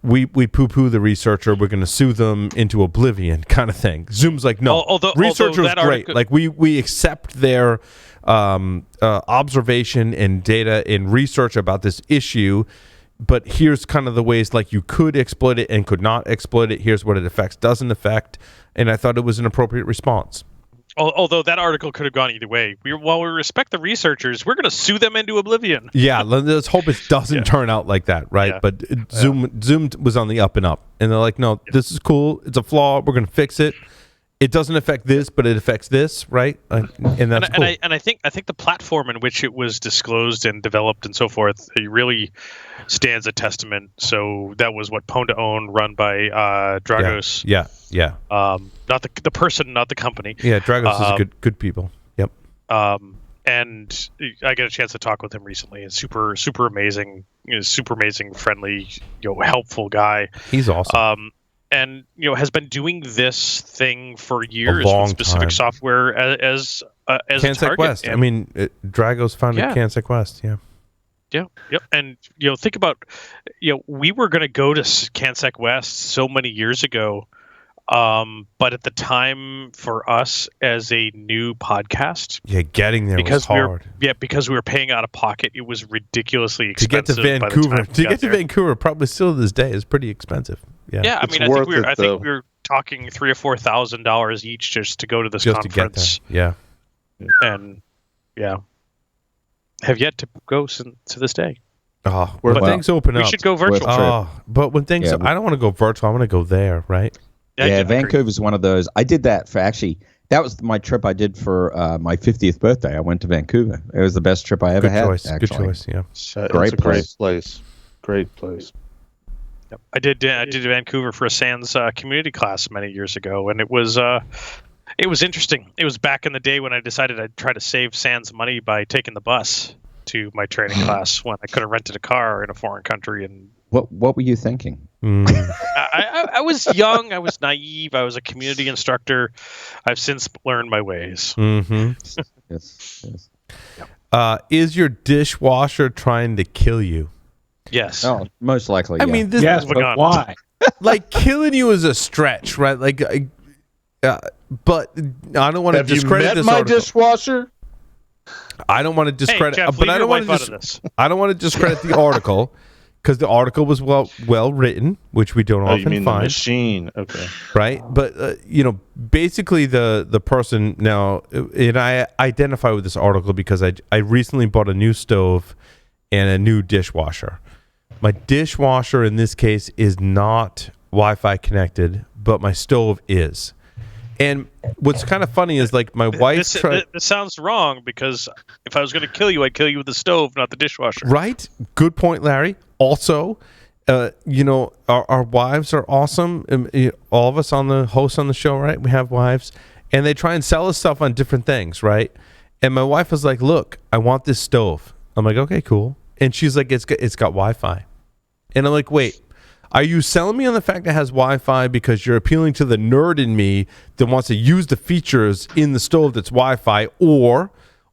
we poo-poo the researcher, we're going to sue them into oblivion kind of thing. Zoom's like, no, researcher's great. Like we accept their observation and data and research about this issue, but here's kind of the ways like you could exploit it and could not exploit it. Here's what it affects, doesn't affect. And I thought it was an appropriate response. Although that article could have gone either way. While we respect the researchers, we're going to sue them into oblivion. Yeah, let's hope it doesn't turn out like that, right? Yeah. But Zoom was on the up and up. And they're like, no, this is cool. It's a flaw. We're going to fix it. It doesn't affect this, but it affects this, right? And that's cool. And I think the platform in which it was disclosed and developed and so forth, it really stands a testament. So that was what Pwn2Own, run by Dragos. Yeah. Not the person, not the company. Yeah, Dragos is good people. Yep. And I got a chance to talk with him recently. And super amazing, super amazing, friendly, helpful guy. He's awesome. And has been doing this thing for years with specific software as CanSec West. And, I mean, Dragos founded CanSec West. Yeah. Yeah. Yep. And think about we were going to go to CanSec West so many years ago, but at the time for us as a new podcast, getting there was hard. Because we were paying out of pocket, it was ridiculously expensive. To get to Vancouver, Vancouver, probably still to this day is pretty expensive. Yeah, I mean, I think we were talking $3,000 or $4,000 each just to go to this conference. To get there. Yeah, and have yet to go to this day. Oh, when things open up, we should go virtual. But when things, I don't want to go virtual. I want to go there, right? Yeah, Vancouver's one of those. I did that that was my trip I did for my 50th birthday. I went to Vancouver. It was the best trip I ever had. Good choice. Yeah, great place. Great place. Yep. I did Vancouver for a SANS community class many years ago, and it was interesting. It was back in the day when I decided I'd try to save SANS money by taking the bus to my training class when I could have rented a car in a foreign country. And what were you thinking? I was young. I was naive. I was a community instructor. I've since learned my ways. Mm-hmm. Yes. Yep. Is your dishwasher trying to kill you? Yes. Oh, most likely. I mean, this yes, but why? Like, killing you is a stretch, right? Like, but I don't want to discredit this article. Have you met my dishwasher? I don't want to discredit, Jeff, but I don't want to. I don't want to discredit the article because the article was well written, which we don't often you mean find. the machine? Okay. Right, but basically the person now, and I identify with this article because I recently bought a new stove and a new dishwasher. My dishwasher in this case is not Wi-Fi connected, but my stove is. And what's kind of funny is like my wife. This sounds wrong, because if I was going to kill you, I'd kill you with the stove, not the dishwasher. Right? Good point, Larry. Also, our wives are awesome. All of us hosts on the show, right? We have wives, and they try and sell us stuff on different things, right? And my wife was like, "Look, I want this stove." I'm like, "Okay, cool." And she's like, "It's got Wi-Fi," and I'm like, "Wait. Are you selling me on the fact that it has Wi-Fi because you're appealing to the nerd in me that wants to use the features in the stove that's Wi-Fi, or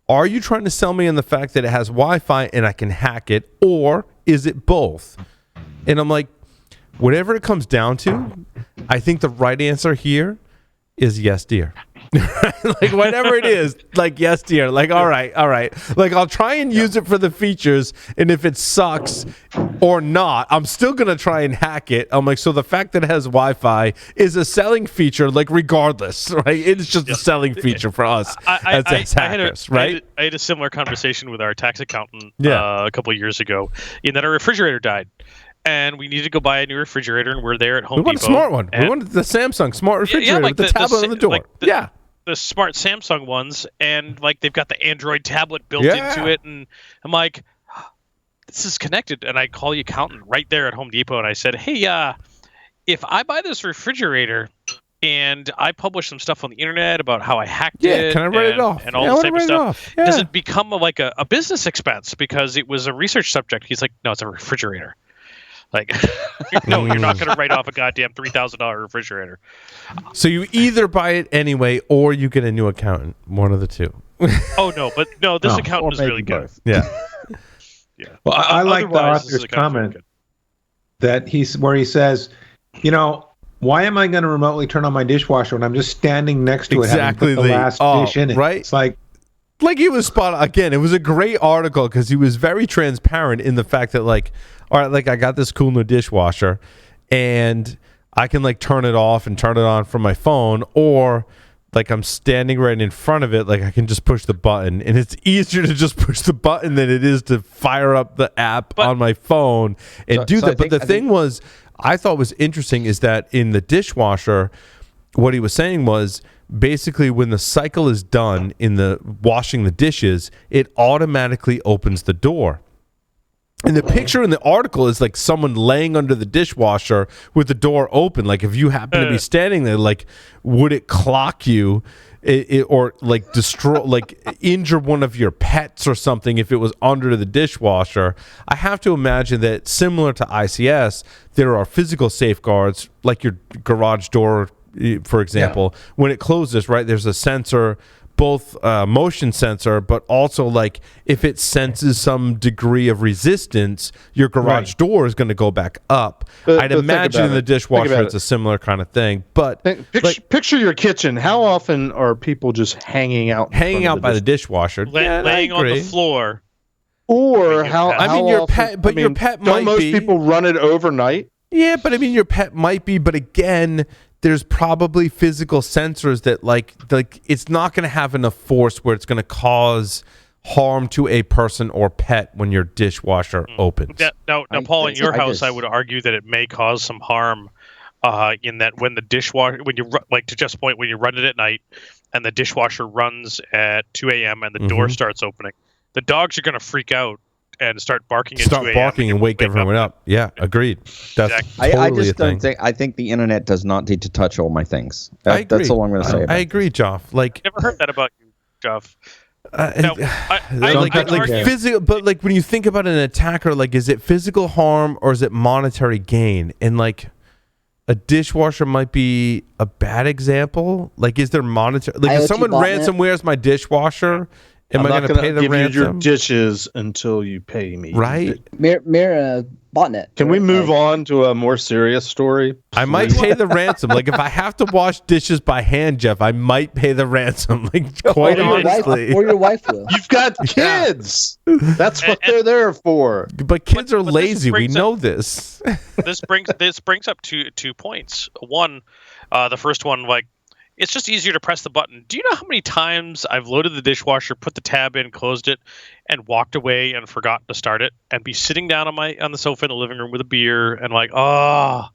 are you trying to sell me on the fact that it has Wi-Fi and I can hack it, or is it both?" And I'm like, whatever it comes down to, I think the right answer here is yes, dear. Like whatever it is, like yes, dear. Like all right. Like I'll try and use it for the features, and if it sucks or not, I'm still gonna try and hack it. I'm like, so the fact that it has Wi-Fi is a selling feature, like regardless, right? It's just a selling feature for us as hackers, right? I had a similar conversation with our tax accountant a couple of years ago, in that our refrigerator died. And we needed to go buy a new refrigerator, and we're there at Home Depot. We want a smart one. We wanted the Samsung smart refrigerator with the tablet on the door. The smart Samsung ones, and like they've got the Android tablet built into it. And I'm like, this is connected. And I call the accountant right there at Home Depot, and I said, hey, if I buy this refrigerator and I publish some stuff on the internet about how I hacked it, can I write it off? And all this type of stuff, does it become a business expense because it was a research subject? He's like, no, it's a refrigerator. Like, no, you're not going to write off a goddamn $3,000 refrigerator. So you either buy it anyway, or you get a new accountant. One of the two. Oh no, but no, this accountant is really good. Yeah. Yeah. Well, I like the author's comment that he says, why am I going to remotely turn on my dishwasher when I'm just standing next to it, having put the last dish in it? Right? It's like he was spot on. Again, it was a great article because he was very transparent in the fact that, like, all right, like I got this cool new dishwasher and I can like turn it off and turn it on from my phone, or like I'm standing right in front of it, like I can just push the button, and it's easier to just push the button than it is to fire up the app on my phone and do that. But the thing was, I thought was interesting is that in the dishwasher, what he was saying was basically when the cycle is done in the washing the dishes, it automatically opens the door. And the picture in the article is like someone laying under the dishwasher with the door open. Like if you happen to be standing there, like would it clock you or like destroy, like injure one of your pets or something if it was under the dishwasher? I have to imagine that similar to ICS, there are physical safeguards like your garage door, for example. When it closes, right, there's a sensor, both motion sensor, but also like if it senses some degree of resistance, your garage door is going to go back up. I'd imagine in the dishwasher it's a similar kind of thing. But picture your kitchen. How often are people just hanging out by the dishwasher, laying on the floor? Or your pet might don't most people run it overnight? Yeah, but I mean your pet might be, but again, there's probably physical sensors that like it's not going to have enough force where it's going to cause harm to a person or pet when your dishwasher opens. Now, Paul, in your house, I would argue that it may cause some harm in that when the dishwasher, when you like to Jeff's point, when you run it at night and the dishwasher runs at 2 a.m. and the door starts opening, the dogs are going to freak out and start barking at 2 a.m. and wake everyone up. Yeah, agreed. That's exactly. totally I just don't thing. I think the internet does not need to touch all my things. I agree. That's all I'm going to say about I agree, Joff. Like, never heard that about you, Joff. Physical, but like when you think about an attacker, like is it physical harm or is it monetary gain? And like a dishwasher might be a bad example. Like, is there monetary? Like, if someone ransomwares my dishwasher, am I going to pay the ransom? Your dishes until you pay me. Right. Mira, botnet. Can we move on to a more serious story? I might pay the ransom. Like, if I have to wash dishes by hand, Jeff, I might pay the ransom. Like, quite honestly. Or your wife will. You've got kids. That's what they're there for. But kids are but lazy. We know this. This brings up two points. One, the first one, like, it's just easier to press the button. Do you know how many times I've loaded the dishwasher, put the tab in, closed it, and walked away and forgotten to start it, and be sitting down on the sofa in the living room with a beer and like, I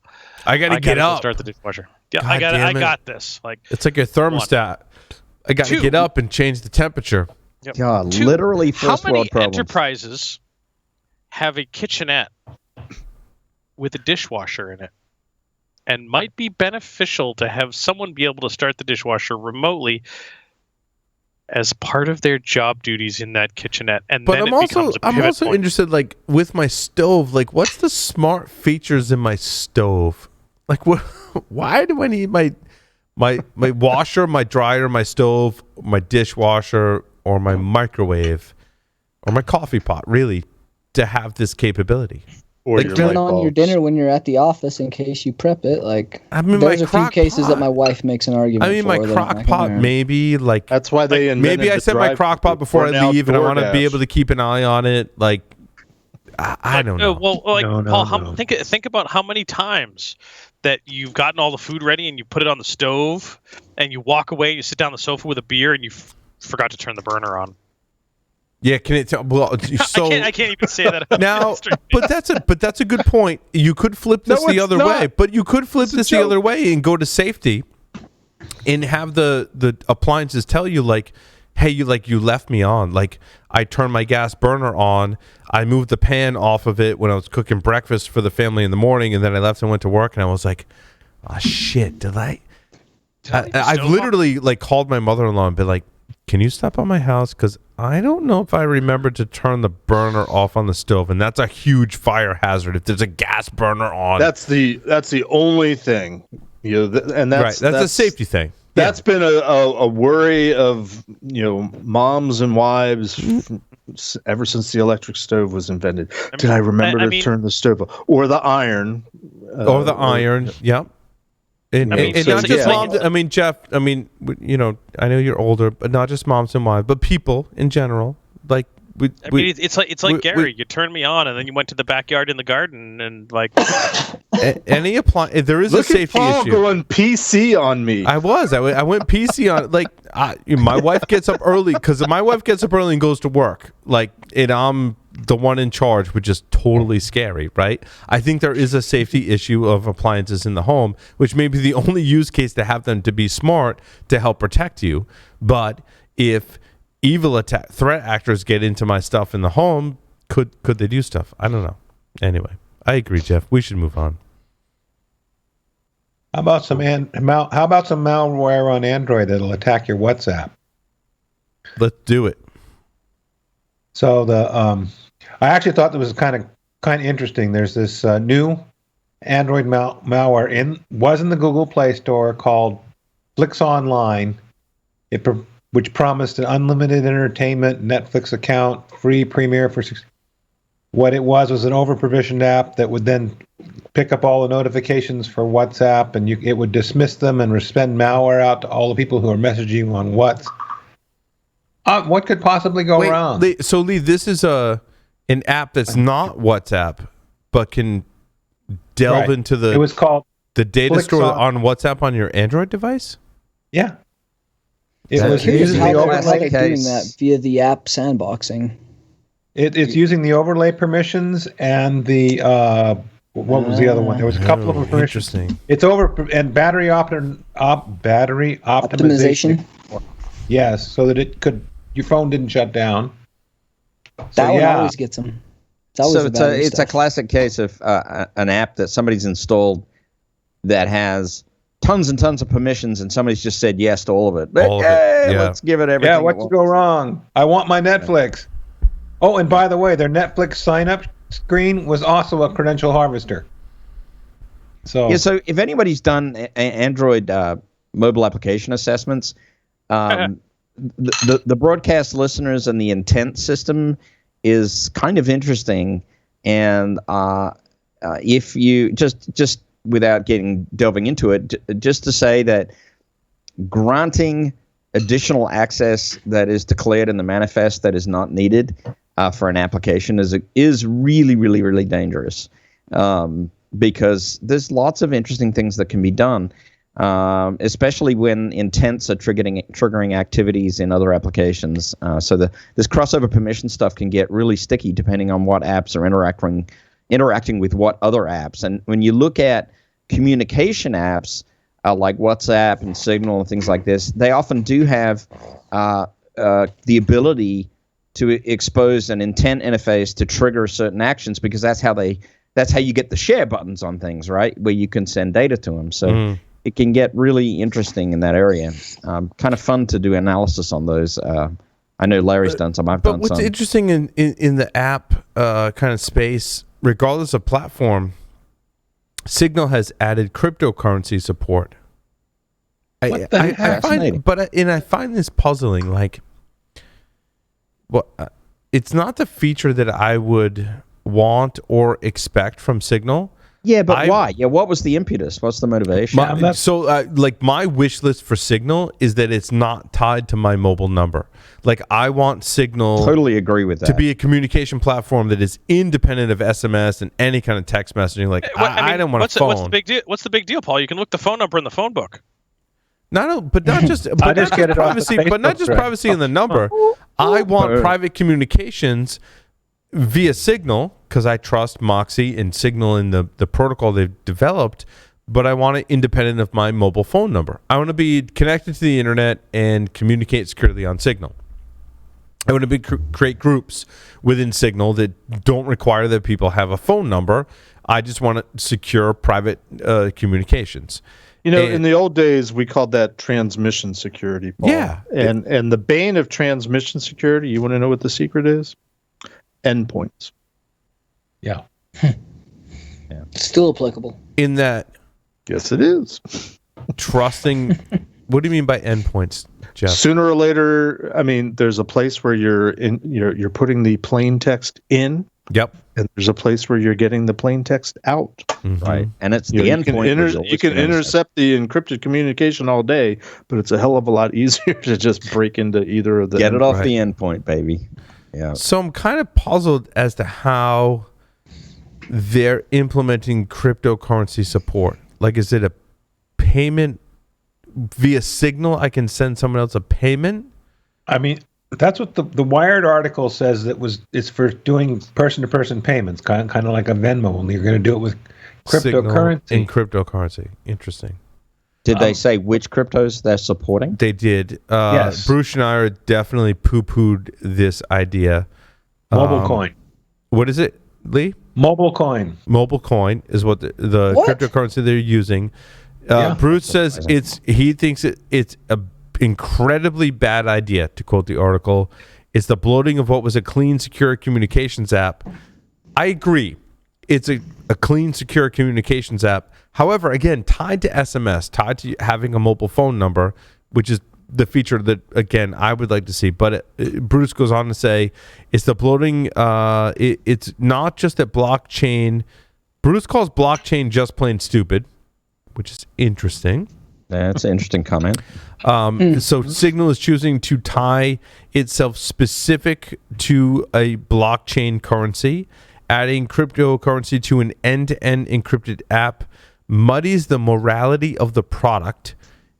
gotta get up, start the dishwasher. Yeah, I got this. Like, it's like your thermostat. I gotta get up and change the temperature. Yep. God, literally first world problems. How many enterprises have a kitchenette with a dishwasher in it? And might be beneficial to have someone be able to start the dishwasher remotely as part of their job duties in that kitchenette. And but then I'm also interested, like, with my stove, like, what's the smart features in my stove? Like, what? Why do I need my washer, my dryer, my stove, my dishwasher, or my microwave, or my coffee pot, really, to have this capability? Or like, turn on your dinner when you're at the office in case you prep it. Like, I mean, there's a few cases that my wife makes an argument. I mean, my crock pot, maybe, like, that's why they invented maybe I set my crock pot before I leave, and I want to be able to keep an eye on it. Like, I don't know. Well, like, Paul, think about how many times that you've gotten all the food ready and you put it on the stove, and you walk away and you sit down on the sofa with a beer and you forgot to turn the burner on. Yeah, can it tell? Well, so I can't even say that now. But that's a good point. You could flip this the other way. But you could flip this the other way and go to safety, and have the appliances tell you, like, hey, you left me on. Like, I turned my gas burner on. I moved the pan off of it when I was cooking breakfast for the family in the morning, and then I left and went to work. And I was like, oh shit, did I? I've literally like called my mother-in-law and been like, can you stop by my house? Because I don't know if I remember to turn the burner off on the stove, and that's a huge fire hazard if there's a gas burner on. That's the only thing, and that's a safety thing. That's been a worry of moms and wives ever since the electric stove was invented. Did I remember to turn the stove off, or the iron? Yep. And not just moms. I mean, Jeff. I mean, I know you're older, but not just moms and wives, but people in general. Like, it's like Gary. You turned me on, and then you went to the backyard in the garden, and like any appliance. There is a safety issue. Look at Paul going PC on me. I went PC on. Like, my wife gets up early because my wife gets up early and goes to work. Like, and I'm the one in charge, which is totally scary, right? I think there is a safety issue of appliances in the home, which may be the only use case to have them to be smart to help protect you. But if evil threat actors get into my stuff in the home, could they do stuff? I don't know. Anyway, I agree, Jeff. We should move on. How about some malware on Android that'll attack your WhatsApp? Let's do it. So I actually thought that was kind of interesting. There's this new Android malware was in the Google Play Store called Flix Online, which promised an unlimited entertainment Netflix account, free Premiere for 6. What it was an over-provisioned app that would then pick up all the notifications for WhatsApp, and it would dismiss them and send malware out to all the people who are messaging on WhatsApp. What could possibly go wrong? Lee, this is an app that's not WhatsApp, but can delve into the. It was called the data store on WhatsApp on your Android device. Yeah, it was using the overlay doing that via the app sandboxing. It's using the overlay permissions and the what was the other one? There was a couple of permissions. Interesting. It's and battery optimization. Yes, so that your phone didn't shut down. That one always gets them. It's a classic case of an app that somebody's installed that has tons and tons of permissions, and somebody's just said yes to all of it. Let's give it everything. Yeah, what could go wrong? I want my Netflix. Oh, and by the way, their Netflix sign-up screen was also a credential harvester. So if anybody's done Android mobile application assessments, the broadcast listeners and the intent system is kind of interesting, and if you just without delving into it, just to say that granting additional access that is declared in the manifest that is not needed for an application is really, really, really dangerous, because there's lots of interesting things that can be done, especially when intents are triggering activities in other applications. So this crossover permission stuff can get really sticky depending on what apps are interacting with what other apps. And when you look at communication apps like WhatsApp and Signal and things like this, they often do have the ability to expose an intent interface to trigger certain actions, because that's how you get the share buttons on things, right? Where you can send data to them. So it can get really interesting in that area. Kind of fun to do analysis on those. I know Larry's done some. I've done some. But what's interesting in the app kind of space, regardless of platform, Signal has added cryptocurrency support. What the heck? I find this puzzling. Like, well, it's not the feature that I would want or expect from Signal. Yeah, but why? Yeah, what was the impetus? What's the motivation? My wish list for Signal is that it's not tied to my mobile number. Like, I want Signal. Totally agree with that. To be a communication platform that is independent of SMS and any kind of text messaging. Like, I don't want a phone. What's the big deal? What's the big deal, Paul? You can look the phone number in the phone book. But not just privacy, but not just privacy in the number. I want private communications via Signal, because I trust Moxie and Signal in the protocol they've developed, but I want it independent of my mobile phone number. I want to be connected to the internet and communicate securely on Signal. I want to create groups within Signal that don't require that people have a phone number. I just want to secure private communications. In the old days, we called that transmission security, Paul. Yeah. And the bane of transmission security, you want to know what the secret is? Endpoints. Yeah. Still applicable. In that. Yes, it is. Trusting. What do you mean by endpoints, Jeff? Sooner or later, I mean, there's a place where you're putting the plain text in. Yep. And there's a place where you're getting the plain text out. Mm-hmm. Right. And it's the endpoint. You can intercept the encrypted communication all day, but it's a hell of a lot easier to just break into either of the. Get it off the endpoint, baby. Yeah. So I'm kind of puzzled as to how they're implementing cryptocurrency support. Like, is it a payment via Signal? I can send someone else a payment? I mean, that's what the Wired article says. It's for doing person-to-person payments, kind of like a Venmo, only you're going to do it with cryptocurrency. In cryptocurrency. Interesting. Did they say which cryptos they're supporting? They did. Yes. Bruce Schneier definitely poo-pooed this idea. Mobile coin. What is it, Lee? Mobile coin. Mobile coin is what the cryptocurrency they're using. Bruce says he thinks it's a incredibly bad idea, to quote the article. It's the bloating of what was a clean, secure communications app. I agree. It's a clean, secure communications app. However, again, tied to SMS, tied to having a mobile phone number, which is the feature that, again, I would like to see. But Bruce goes on to say it's the bloating. It's not just that blockchain. Bruce calls blockchain just plain stupid, which is interesting. That's an interesting comment. So Signal is choosing to tie itself specific to a blockchain currency. Adding cryptocurrency to an end-to-end encrypted app muddies the morality of the product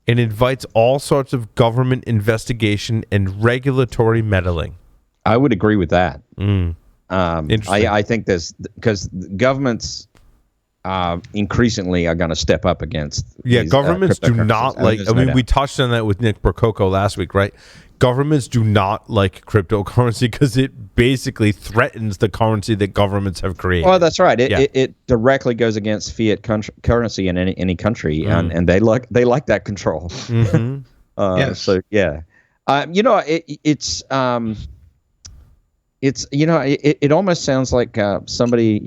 and invites all sorts of government investigation and regulatory meddling. I would agree with that. Interesting. I think because governments increasingly are going to step up against. Yeah, these, governments do not like. I mean, we touched on that with Nick Percoco last week, right? Governments do not like cryptocurrency because it basically threatens the currency that governments have created. Well, that's right. It directly goes against fiat currency in any country, and they like that control. Mm-hmm. Yes. So yeah, it almost sounds like somebody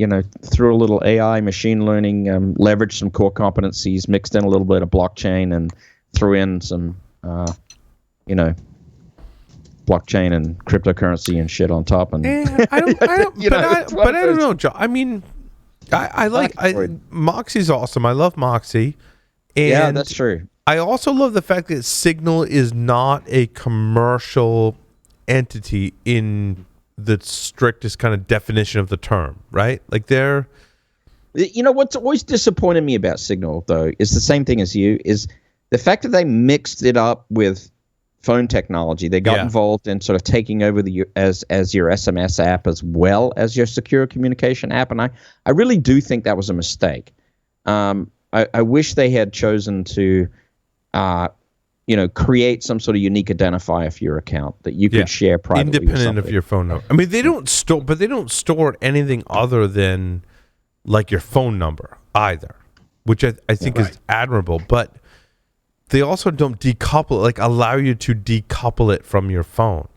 threw a little AI machine learning, leveraged some core competencies, mixed in a little bit of blockchain, and threw in some blockchain and cryptocurrency and shit on top. And I don't know, Joe. I mean, I like Moxie's awesome. I love Moxie. And yeah, that's true. I also love the fact that Signal is not a commercial entity in the strictest kind of definition of the term, right? Like they're... You know, what's always disappointed me about Signal, though, is the same thing as you, is the fact that they mixed it up with phone technology. They got involved in sort of taking over as your SMS app as well as your secure communication app, and I really do think that was a mistake. I wish they had chosen to, create some sort of unique identifier for your account that you could share privately, independent of your phone number. I mean, they don't store anything other than like your phone number either, which I think is admirable. But they also don't decouple, like allow you to decouple it from your phone.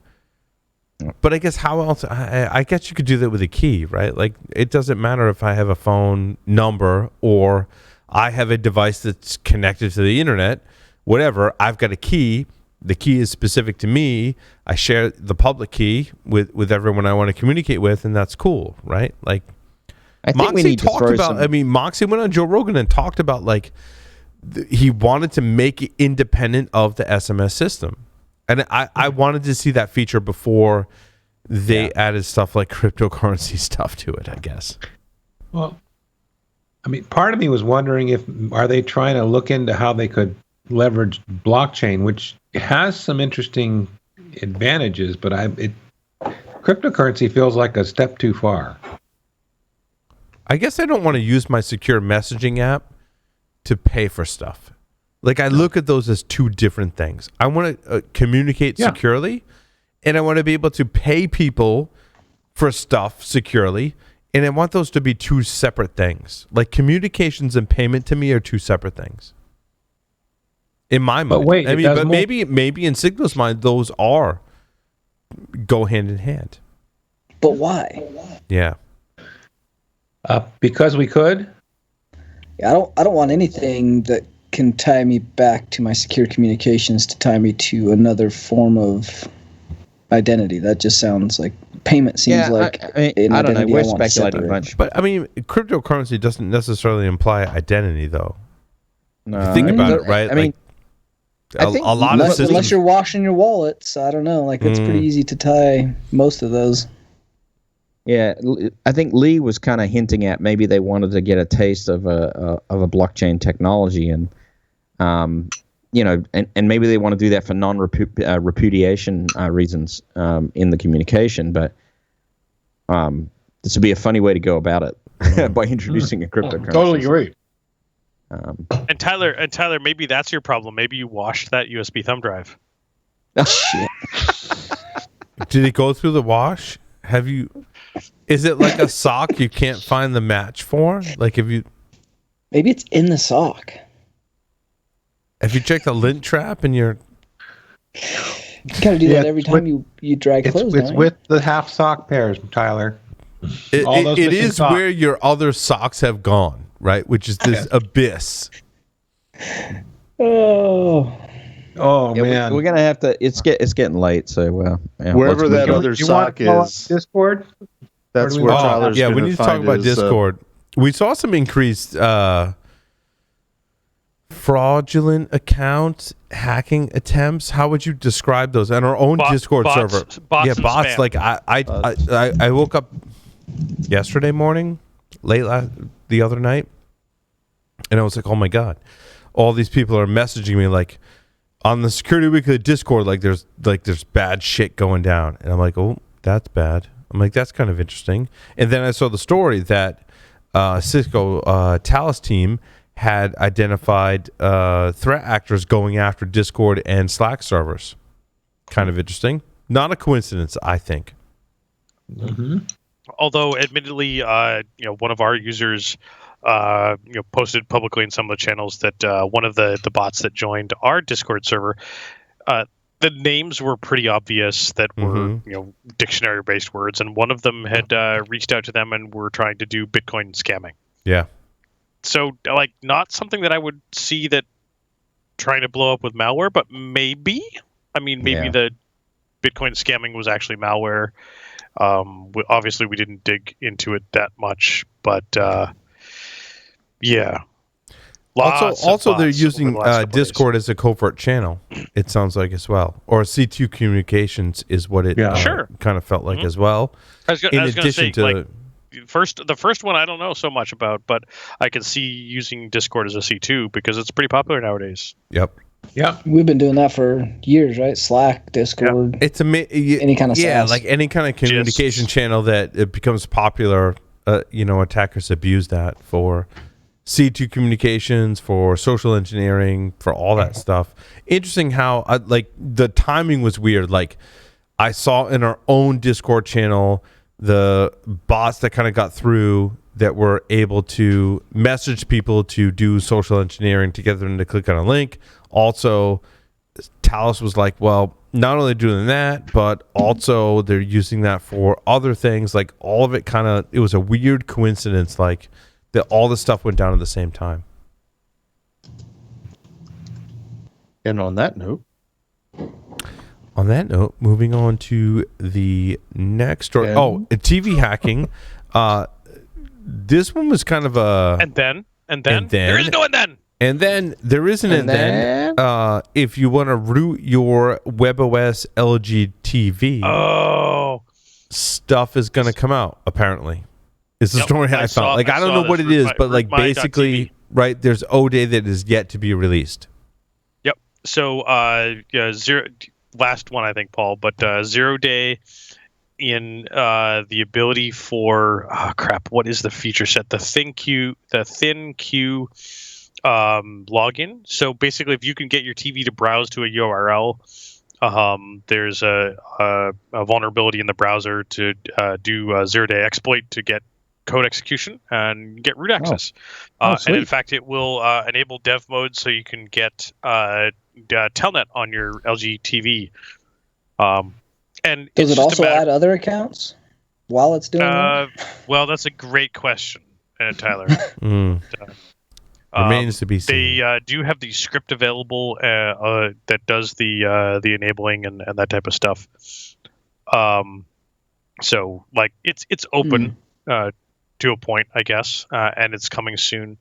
But I guess how else? I guess you could do that with a key, right? Like it doesn't matter if I have a phone number or I have a device that's connected to the internet, whatever. I've got a key. The key is specific to me. I share the public key with everyone I want to communicate with, and that's cool, right? Like I think we need to throw some... I mean, Moxie went on Joe Rogan and talked about like he wanted to make it independent of the SMS system. And I wanted to see that feature before they added stuff like cryptocurrency stuff to it, I guess. Well, I mean, part of me was wondering are they trying to look into how they could leverage blockchain, which has some interesting advantages, but cryptocurrency feels like a step too far. I guess I don't want to use my secure messaging app to pay for stuff. Like I look at those as two different things. I want to communicate securely, and I want to be able to pay people for stuff securely, and I want those to be two separate things. Like communications and payment to me are two separate things. In my mind. But wait, I mean, but maybe in Signal's mind, those go hand in hand. But why? Yeah. Because we could. Yeah, I don't want anything that can tie me back to my secure communications to tie me to another form of identity. That just sounds like payment seems like I don't know. We're speculating a bunch. But I mean, cryptocurrency doesn't necessarily imply identity, though. No, Think about it, right? I mean, I think a lot of systems, unless you're washing your wallets, I don't know. Like it's pretty easy to tie most of those. Yeah, I think Lee was kind of hinting at maybe they wanted to get a taste of a blockchain technology, and and maybe they want to do that for non-repudiation reasons in the communication. But this would be a funny way to go about it by introducing a cryptocurrency. Totally agree. And Tyler, maybe that's your problem. Maybe you washed that USB thumb drive. Oh shit! Did it go through the wash? Is it like a sock you can't find the match for? Like maybe it's in the sock. Have you checked the lint trap in your... You gotta do that every time you dry clothes. It's with the half sock pairs, Tyler. It is socks. Where your other socks have gone, right? Which is this abyss. Oh man, we're gonna have to. It's getting late, so wherever that other sock is, Discord. That's where Tyler's. Yeah, we need to talk about Discord. We saw some increased fraudulent account hacking attempts. How would you describe those? On our own Discord server, bots. Spam. Like I woke up yesterday morning, the other night, and I was like, oh my god, all these people are messaging me like. On the Security Weekly Discord, there's bad shit going down, and I'm like, oh, that's bad. I'm like, that's kind of interesting. And then I saw the story that Cisco Talos team had identified threat actors going after Discord and Slack servers. Kind of interesting. Not a coincidence, I think. Mm-hmm. Although, admittedly, one of our users. Posted publicly in some of the channels that one of the bots that joined our Discord server, the names were pretty obvious that were dictionary-based words, and one of them had reached out to them and were trying to do Bitcoin scamming. Yeah. So, not something that I would see that trying to blow up with malware, but maybe. I mean, maybe the Bitcoin scamming was actually malware. Obviously, we didn't dig into it that much, but. Yeah. Lots Also, of they're bots using over the last couple days. Discord as a covert channel. It sounds like as well, or C2 communications is what it Sure. kind of felt like as well. I was In gonna addition say, to like, the first one I don't know so much about, but I can see using Discord as a C2 because it's pretty popular nowadays. Yep. We've been doing that for years, right? Slack, Discord. It's any kind of SaaS. like any kind of communication channel that it becomes popular. Attackers abuse that for C2 communications, for social engineering, for all that stuff. Interesting how the timing was weird. Like I saw in our own Discord channel the bots that kind of got through that were able to message people to do social engineering to get them to click on a link. Also, Talos was like, well, not only doing that, but also they're using that for other things. Like all of it it was a weird coincidence, like that all the stuff went down at the same time. And on that note, moving on to the next story. TV hacking. This one was kind of a... And then? There is no and then! And then there isn't and then. If you want to root your WebOS LG TV, stuff is going to come out, apparently. It's the story I found. Like, I don't know what it is, but like basically, right, there's O-Day that is yet to be released. Yep. So, last one, I think, Paul, but 0 day in the ability for, what is the feature set? The thin queue login. So basically, if you can get your TV to browse to a URL, there's a vulnerability in the browser to do a 0 day exploit to get code execution and get root access. And in fact, it will enable dev mode so you can get telnet on your LG TV. And does it also add other accounts while it's doing that? Well, that's a great question, Tyler. Remains to be seen. They do have the script available that does the enabling and that type of stuff. So like it's open to a point, I guess, and it's coming soon.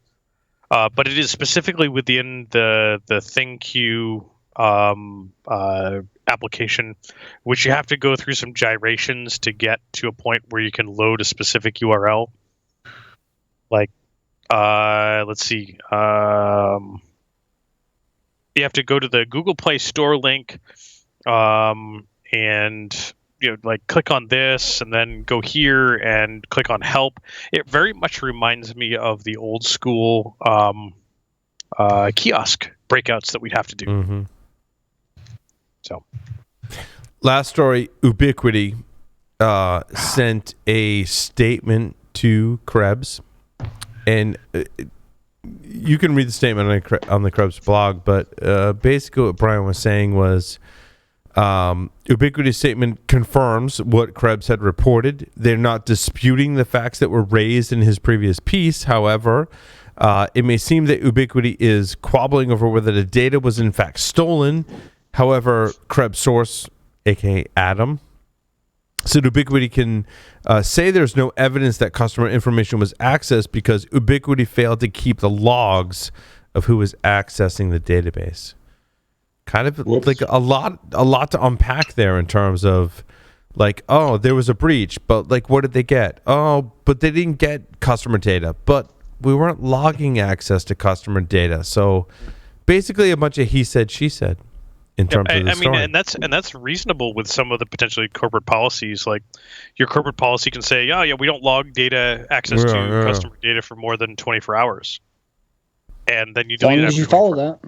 But it is specifically within the ThinQ application, which you have to go through some gyrations to get to a point where you can load a specific URL. Like, let's see. You have to go to the Google Play Store link, and click on this, and then go here and click on Help. It very much reminds me of the old school kiosk breakouts that we'd have to do. Mm-hmm. So, last story: Ubiquity sent a statement to Krebs, and you can read the statement on the Krebs blog. But basically, what Brian was saying was, Ubiquity's statement confirms what Krebs had reported. They're not disputing the facts that were raised in his previous piece. However, it may seem that Ubiquity is squabbling over whether the data was in fact stolen. However, Krebs' source, aka Adam, said Ubiquity can say there's no evidence that customer information was accessed because Ubiquity failed to keep the logs of who was accessing the database. Kind of like a lot to unpack there in terms of like, oh, there was a breach, but like, what did they get? Oh, but they didn't get customer data, but we weren't logging access to customer data. So basically a bunch of he said, she said in terms of the story. And that's reasonable with some of the potentially corporate policies. Like your corporate policy can say, oh yeah, we don't log data access to customer data for more than 24 hours. And then you delete it. As long as you follow that.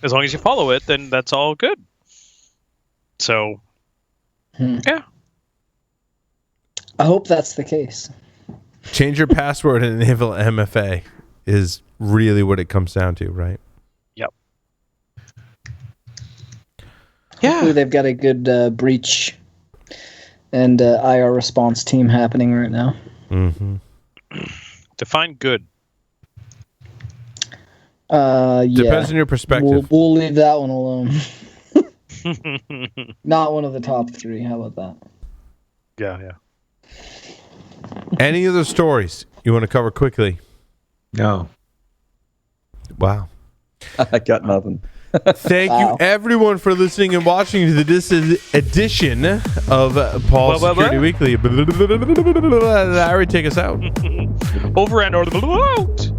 As long as you follow it, then that's all good. So, yeah. I hope that's the case. Change your password and enable MFA is really what it comes down to, right? Yep. Hopefully they've got a good breach and IR response team happening right now. Mm-hmm. Define good. Depends on your perspective. We'll leave that one alone. Not one of the top three. How about that? Yeah. Any other stories you want to cover quickly? No. Wow. I got nothing. Thank you, everyone, for listening and watching to this edition of Paul's Security Weekly. Larry, take us out. Over and out.